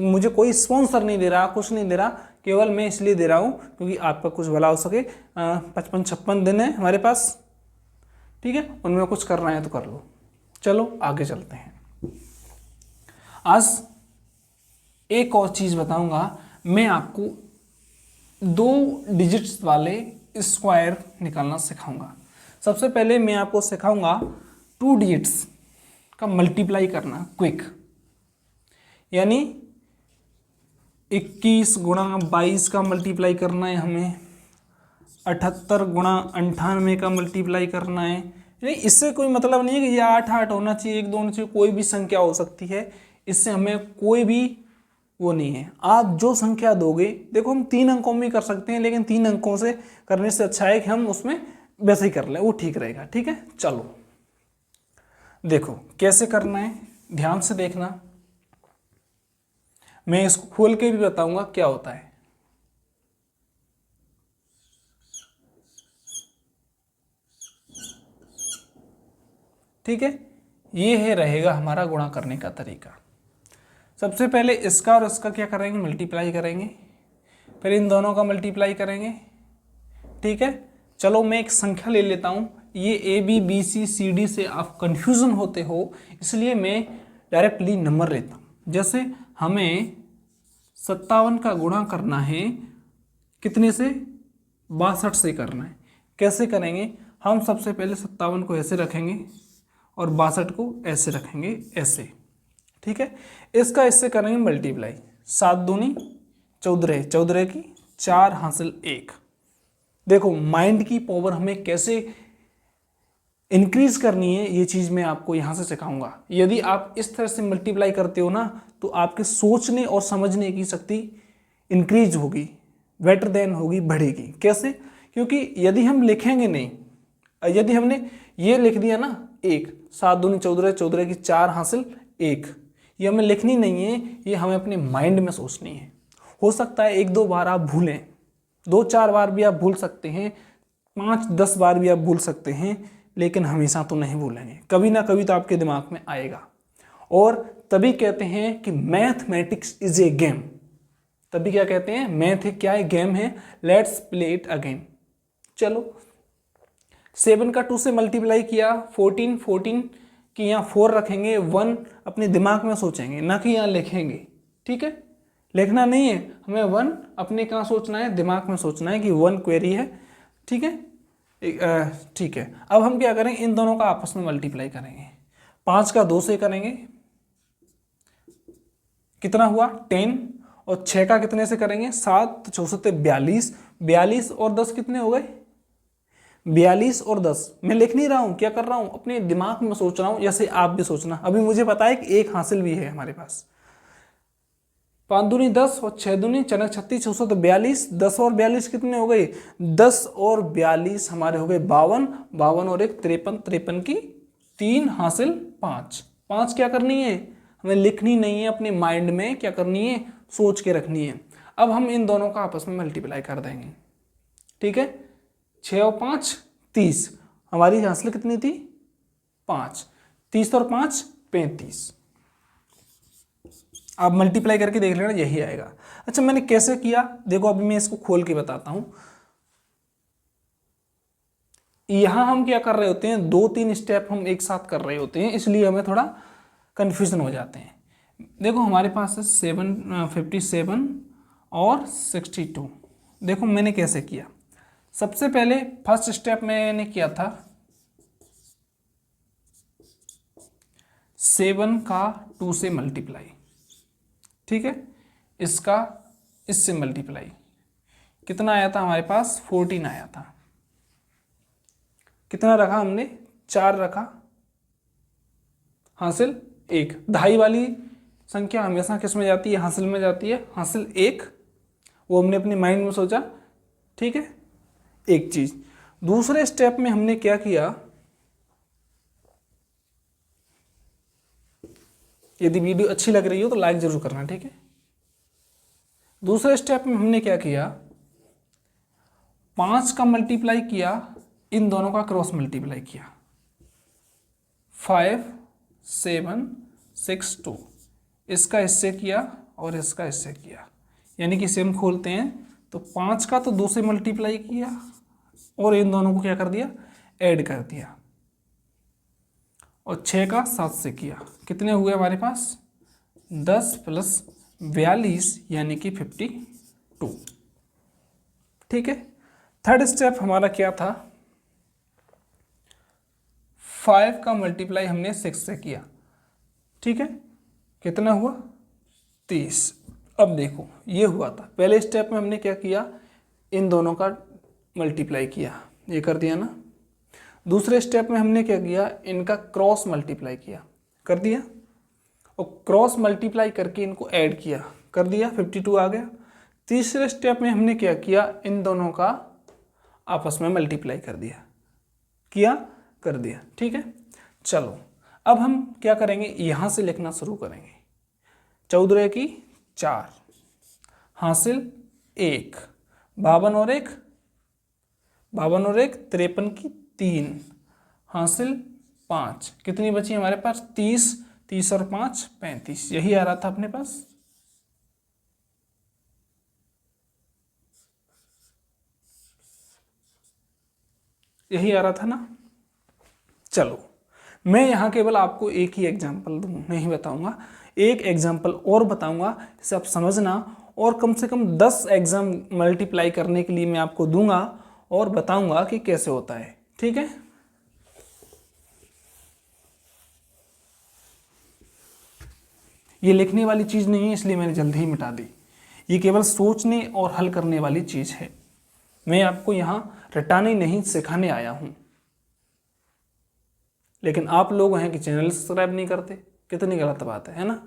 मुझे कोई स्पॉन्सर नहीं दे रहा, कुछ नहीं दे रहा, केवल मैं इसलिए दे रहा हूँ क्योंकि आपका कुछ भला हो सके। 55-56 दिन है हमारे पास, ठीक है, उनमें कुछ करना है तो कर लो। चलो आगे चलते हैं। आज एक और चीज़ बताऊंगा, मैं आपको 2 डिजिट्स वाले स्क्वायर निकालना सिखाऊंगा। सबसे पहले मैं आपको सिखाऊंगा 2 डिजिट्स का मल्टीप्लाई करना क्विक, यानी 21 गुणा 22 का मल्टीप्लाई करना है हमें, 78 गुणा 98 का मल्टीप्लाई करना है। यानी इससे कोई मतलब नहीं है कि ये 8 होना चाहिए, 1 2 होना चाहिए, कोई भी संख्या हो सकती है, इससे हमें कोई भी वो नहीं है। आप जो संख्या दोगे, देखो हम 3 अंकों में कर सकते हैं, लेकिन 3 अंकों से करने से अच्छा है कि हम उसमें वैसे ही कर लें, वो ठीक रहेगा। ठीक है, चलो देखो कैसे करना है, ध्यान से देखना, मैं इसको खोल के भी बताऊंगा क्या होता है। ठीक है, ये है रहेगा हमारा गुणा करने का तरीका। सबसे पहले इसका और इसका क्या करेंगे, मल्टीप्लाई करेंगे, फिर इन दोनों का मल्टीप्लाई करेंगे। ठीक है, चलो मैं एक संख्या ले लेता हूँ। ये a b b c c d से आप कंफ्यूजन होते हो, इसलिए मैं डायरेक्टली नंबर लेता हूँ। जैसे हमें 57 का गुणा करना है, कितने से, 62 से करना है। कैसे करेंगे, हम सबसे पहले 57 को ऐसे रखेंगे और 62 को ऐसे रखेंगे, ऐसे। ठीक है, इसका इससे करेंगे मल्टीप्लाई, 7 दूनी 14, 14 की 4 हासिल 1। देखो माइंड की पावर हमें कैसे इंक्रीज करनी है, ये चीज़ मैं आपको यहाँ से सिखाऊंगा। यदि आप इस तरह से मल्टीप्लाई करते हो ना, तो आपके सोचने और समझने की शक्ति इंक्रीज होगी, बेटर देन होगी, बढ़ेगी। कैसे, क्योंकि यदि हम लिखेंगे नहीं, यदि हमने ये लिख दिया ना 1, 7 दूनी 14, 14 की 4 हासिल 1, ये हमें लिखनी नहीं है, ये हमें अपने माइंड में सोचनी है। हो सकता है 1-2 बार आप भूलें, 2-4 बार भी आप भूल सकते हैं, 5-10 बार भी आप भूल सकते हैं, लेकिन हमेशा तो नहीं भूलेंगे, कभी ना कभी तो आपके दिमाग में आएगा। और तभी कहते हैं कि मैथमेटिक्स इज ए गेम। तभी क्या कहते हैं, मैथ क्या है, गेम है, लेट्स प्ले इट अगेन। चलो 7 का 2 से मल्टीप्लाई किया 14, 14 की यहाँ 4 रखेंगे, 1 अपने दिमाग में सोचेंगे, ना कि यहाँ लिखेंगे। ठीक है, लिखना नहीं है हमें, 1 अपने कहाँ सोचना है, दिमाग में सोचना है कि 1 क्वेरी है। ठीक है, ठीक है। अब हम क्या करेंगे, इन दोनों का आपस में मल्टीप्लाई करेंगे। 5 का 2 से करेंगे, कितना हुआ 10, और 6 का कितने से करेंगे 7, तो 6 से 42, 42 और 10 कितने हो गए 42 और 10। मैं लिख नहीं रहा हूं, क्या कर रहा हूं, अपने दिमाग में सोच रहा हूं, जैसे आप भी सोचना। अभी मुझे पता है कि एक हासिल भी है हमारे पास। 5 दूनी 10 और 6 दूनी 36, 600 तो 42, 10 और 42 कितने हो गए 10 और 42 हमारे हो गए 52, 52 और 1 53, 53 की 3 हासिल 5। 5 क्या करनी है हमें, लिखनी नहीं है, अपने माइंड में क्या करनी है, सोच के रखनी है। अब हम इन दोनों का आपस में मल्टीप्लाई कर देंगे। ठीक है, 6 और 5 30, हमारी हासिल कितनी थी 5, 30 और 5 35। आप मल्टीप्लाई करके देख लेना, यही आएगा। अच्छा, मैंने कैसे किया देखो, अभी मैं इसको खोल के बताता हूं। यहां हम क्या कर रहे होते हैं, 2-3 स्टेप हम एक साथ कर रहे होते हैं, इसलिए हमें थोड़ा कंफ्यूजन हो जाते हैं। देखो हमारे पास है 57 और 62। देखो मैंने कैसे किया, सबसे पहले फर्स्ट स्टेप मैंने किया था 7 का 2 से मल्टीप्लाई। ठीक है, इसका इससे मल्टीप्लाई, कितना आया था हमारे पास 14 आया था। कितना रखा हमने 4 रखा, हासिल 1। दहाई वाली संख्या हमेशा किस में जाती है, हासिल में जाती है, हासिल 1, वो हमने अपने माइंड में सोचा। ठीक है, एक चीज। दूसरे स्टेप में हमने क्या किया, यदि वीडियो अच्छी लग रही हो तो लाइक जरूर करना। ठीक है, दूसरे स्टेप में हमने क्या किया, 5 का मल्टीप्लाई किया, इन दोनों का क्रॉस मल्टीप्लाई किया, 5 7 6 2, इसका इससे किया और इसका इससे किया, यानी कि सेम खोलते हैं तो 5 का तो 2 से मल्टीप्लाई किया और इन दोनों को क्या कर दिया, ऐड कर दिया, और 6 का 7 से किया। कितने हुए हमारे पास 10 प्लस 42 यानी कि 52। ठीक है, थर्ड स्टेप हमारा क्या था, 5 का मल्टीप्लाई हमने 6 से किया। ठीक है, कितना हुआ 30। अब देखो ये हुआ था, पहले स्टेप में हमने क्या किया, इन दोनों का मल्टीप्लाई किया, ये कर दिया ना। दूसरे स्टेप में हमने क्या किया, इनका क्रॉस मल्टीप्लाई किया, कर दिया, और क्रॉस मल्टीप्लाई करके इनको ऐड किया, कर दिया, 52 आ गया। तीसरे स्टेप में हमने क्या किया, इन दोनों का आपस में मल्टीप्लाई कर दिया, किया, कर दिया। ठीक है, चलो अब हम क्या करेंगे, यहां से लिखना शुरू करेंगे। 14 की 4, हासिल 1, 52 और 1 53 की 3, हासिल 5, कितनी बची हमारे पास 30, 30 और 5 35। यही आ रहा था अपने पास। यही आ रहा था ना। चलो मैं यहाँ केवल आपको एक ही एग्जाम्पल नहीं बताऊंगा, एक एग्जाम्पल और बताऊंगा, इसे आप समझना, और कम से कम 10 एग्जाम मल्टीप्लाई करने के लिए मैं आपको दूंगा और बताऊंगा कि कैसे होता है। ठीक है, ये लिखने वाली चीज नहीं है इसलिए मैंने जल्दी ही मिटा दी, ये केवल सोचने और हल करने वाली चीज है। मैं आपको यहाँ रटाने नहीं सिखाने आया हूं। लेकिन आप लोग हैं कि चैनल सब्सक्राइब नहीं करते, कितनी गलत बात है ना।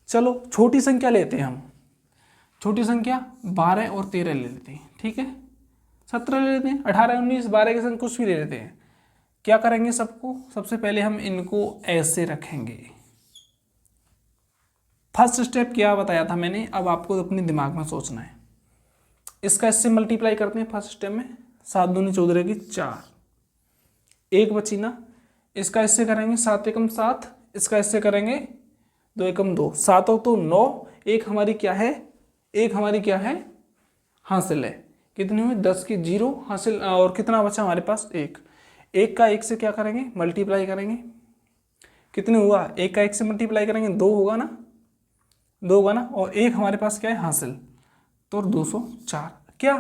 चलो छोटी संख्या लेते हैं हम, छोटी संख्या 12 और 13 ले लेते हैं। ठीक है, 17 ले लेते हैं, 18 19 12 के संग कुछ भी ले लेते हैं। क्या करेंगे सबको, सबसे पहले हम इनको ऐसे रखेंगे। फर्स्ट स्टेप क्या बताया था मैंने, अब आपको अपने दिमाग में सोचना है। इसका इससे मल्टीप्लाई करते हैं फर्स्ट स्टेप में, 7 दूनी 14 की 4, एक बची ना, इसका इससे करेंगे 7 एकम 7, इसका इससे करेंगे 2 एकम 2, 7 हो तो 9, एक हमारी क्या है, एक हमारी क्या है, हासिल है। कितनी हुई, 10 की 0 हासिल, और कितना बचा हमारे पास, 1। 1 का 1 से क्या करेंगे, मल्टीप्लाई करेंगे। कितने हुआ, 1 का 1 से मल्टीप्लाई करेंगे 2 होगा ना, 2 होगा ना, और 1 हमारे पास क्या है, हासिल, तो 204। क्या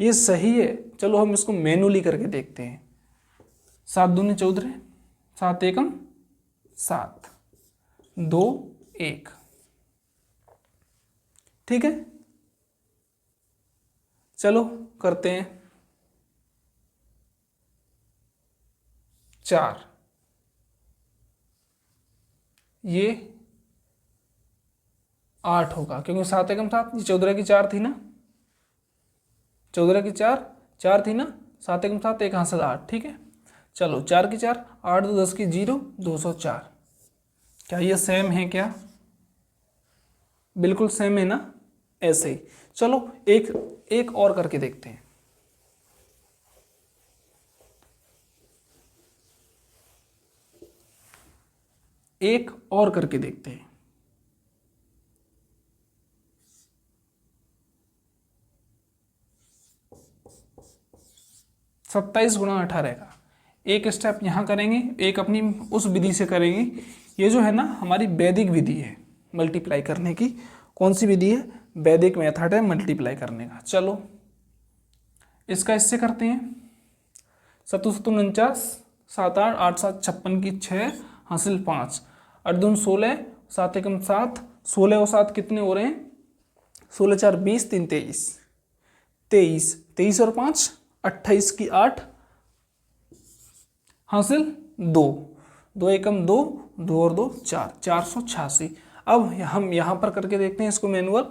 ये सही है? चलो हम इसको मैनुअली करके देखते हैं। 7 दूनी 14, 7 एकम 7, 2 1, ठीक है। चलो करते हैं। 4, ये 8 होगा, क्योंकि 7 एकम 7, ये 14 की 4 थी ना, 14 की 4 थी ना, 7 एकम 7, 1 हासिल 8, ठीक है। चलो 4 की 4, 8 2 10 की 0, 204। क्या ये सेम है क्या, बिल्कुल सेम है ना, ऐसे ही। चलो एक और करके देखते हैं। एक और करके देखते हैं। 27 गुणा 18 का एक स्टेप यहाँ करेंगे, एक अपनी उस विधि से करेंगे। ये जो है ना हमारी वैदिक विधि है मल्टीप्लाई करने की। कौन सी विधि है, वैदिक मेथड है मल्टीप्लाई करने का। चलो इसका इससे करते हैं। 7 7 49, 7 8 8 7 56 की 6 हासिल 5, 8 दून 16, 7 एकम 7, 16 और 7 कितने हो रहे हैं, 16 4 20, 3 23, 23 23 और 5 28 की 8 हासिल 2, 2 एकम 2, 2 और 2 4, 486। अब हम यहाँ पर करके देखते हैं इसको मैनुअल।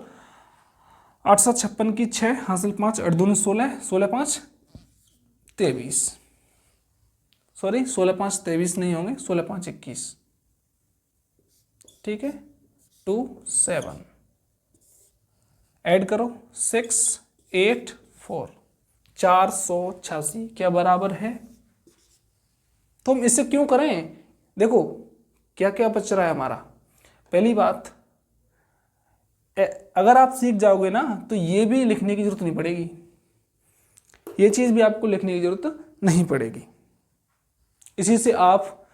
8 7 56 की 6 हासिल 5, 8 दूनी 16, 16 5 23, सॉरी 16 5 23 नहीं होंगे, 16 5 21, ठीक है। 2 7 ऐड करो, 6 8 4, 486 क्या बराबर है। तो हम इससे क्यों करें, देखो क्या क्या बच रहा है हमारा। पहली बात, अगर आप सीख जाओगे ना तो ये भी लिखने की जरूरत नहीं पड़ेगी, ये चीज़ भी आपको लिखने की जरूरत नहीं पड़ेगी। इसी से आप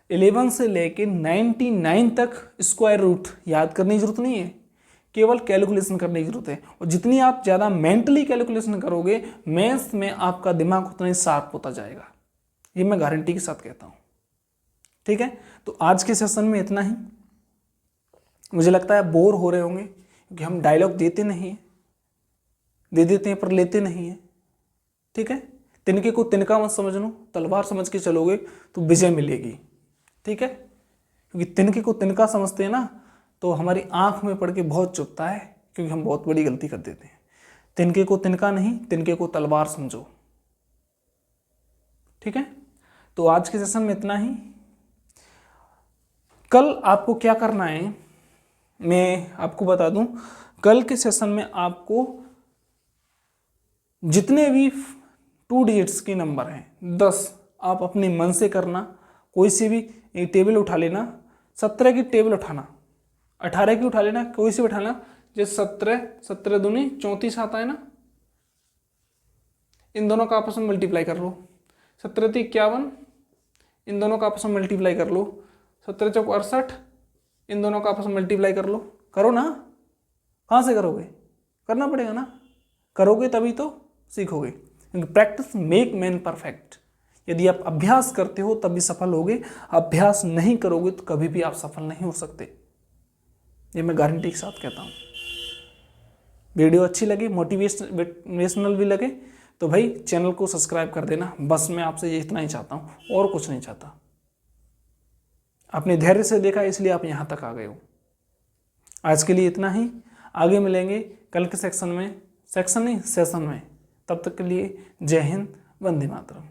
11 से लेके 99 तक स्क्वायर रूट याद करने की जरूरत नहीं है, केवल कैलकुलेशन करने की जरूरत है। और जितनी आप ज़्यादा मेंटली कैलकुलेशन करोगे, मैथ्स में आपका दिमाग उतना ही शार्प होता जाएगा, ये मैं गारंटी के साथ कहता हूँ, ठीक है। तो आज के सेशन में इतना ही। मुझे लगता है बोर हो रहे होंगे, क्योंकि हम डायलॉग देते नहीं हैं, दे देते हैं पर लेते नहीं हैं, ठीक है। तिनके को तिनका मत समझ लो, तलवार समझ के चलोगे तो विजय मिलेगी, ठीक है। क्योंकि तिनके को तिनका समझते हैं ना तो हमारी आंख में पड़ के बहुत चुभता है, क्योंकि हम बहुत बड़ी गलती कर देते हैं। तिनके को तिनका नहीं, तिनके को तलवार समझो, ठीक है। तो आज के सेशन में इतना ही। कल आपको क्या करना है मैं आपको बता दूं। कल के सेशन में आपको जितने भी 2 डिजिट्स के नंबर हैं 10, आप अपने मन से करना। कोई सी भी एक टेबल उठा लेना, 17 की टेबल उठाना, 18 की उठा लेना, कोई सी उठाना। जैसे 17 17 दूनी 34 आता है ना, इन दोनों का आपस में मल्टीप्लाई कर लो। 17 3 51, इन दोनों का आपस में मल्टीप्लाई कर लो। 17 चौक 68, इन दोनों का आपस में मल्टीप्लाई कर लो। करो ना, कहाँ से करोगे, करना पड़ेगा ना, करोगे तभी तो सीखोगे, क्योंकि प्रैक्टिस मेक मैन परफेक्ट। यदि आप अभ्यास करते हो तभी सफल होगे, अभ्यास नहीं करोगे तो कभी भी आप सफल नहीं हो सकते, ये मैं गारंटी के साथ कहता हूँ। वीडियो अच्छी लगी, मोटिवेशनल भी लगे तो भाई चैनल को सब्सक्राइब कर देना। बस मैं आपसे ये इतना ही चाहता हूँ, और कुछ नहीं चाहता। आपने धैर्य से देखा इसलिए आप यहाँ तक आ गए हो। आज के लिए इतना ही, आगे मिलेंगे कल के सेक्शन में, सेक्शन नहीं सेशन में। तब तक के लिए जय हिंद, वंदे मातरम।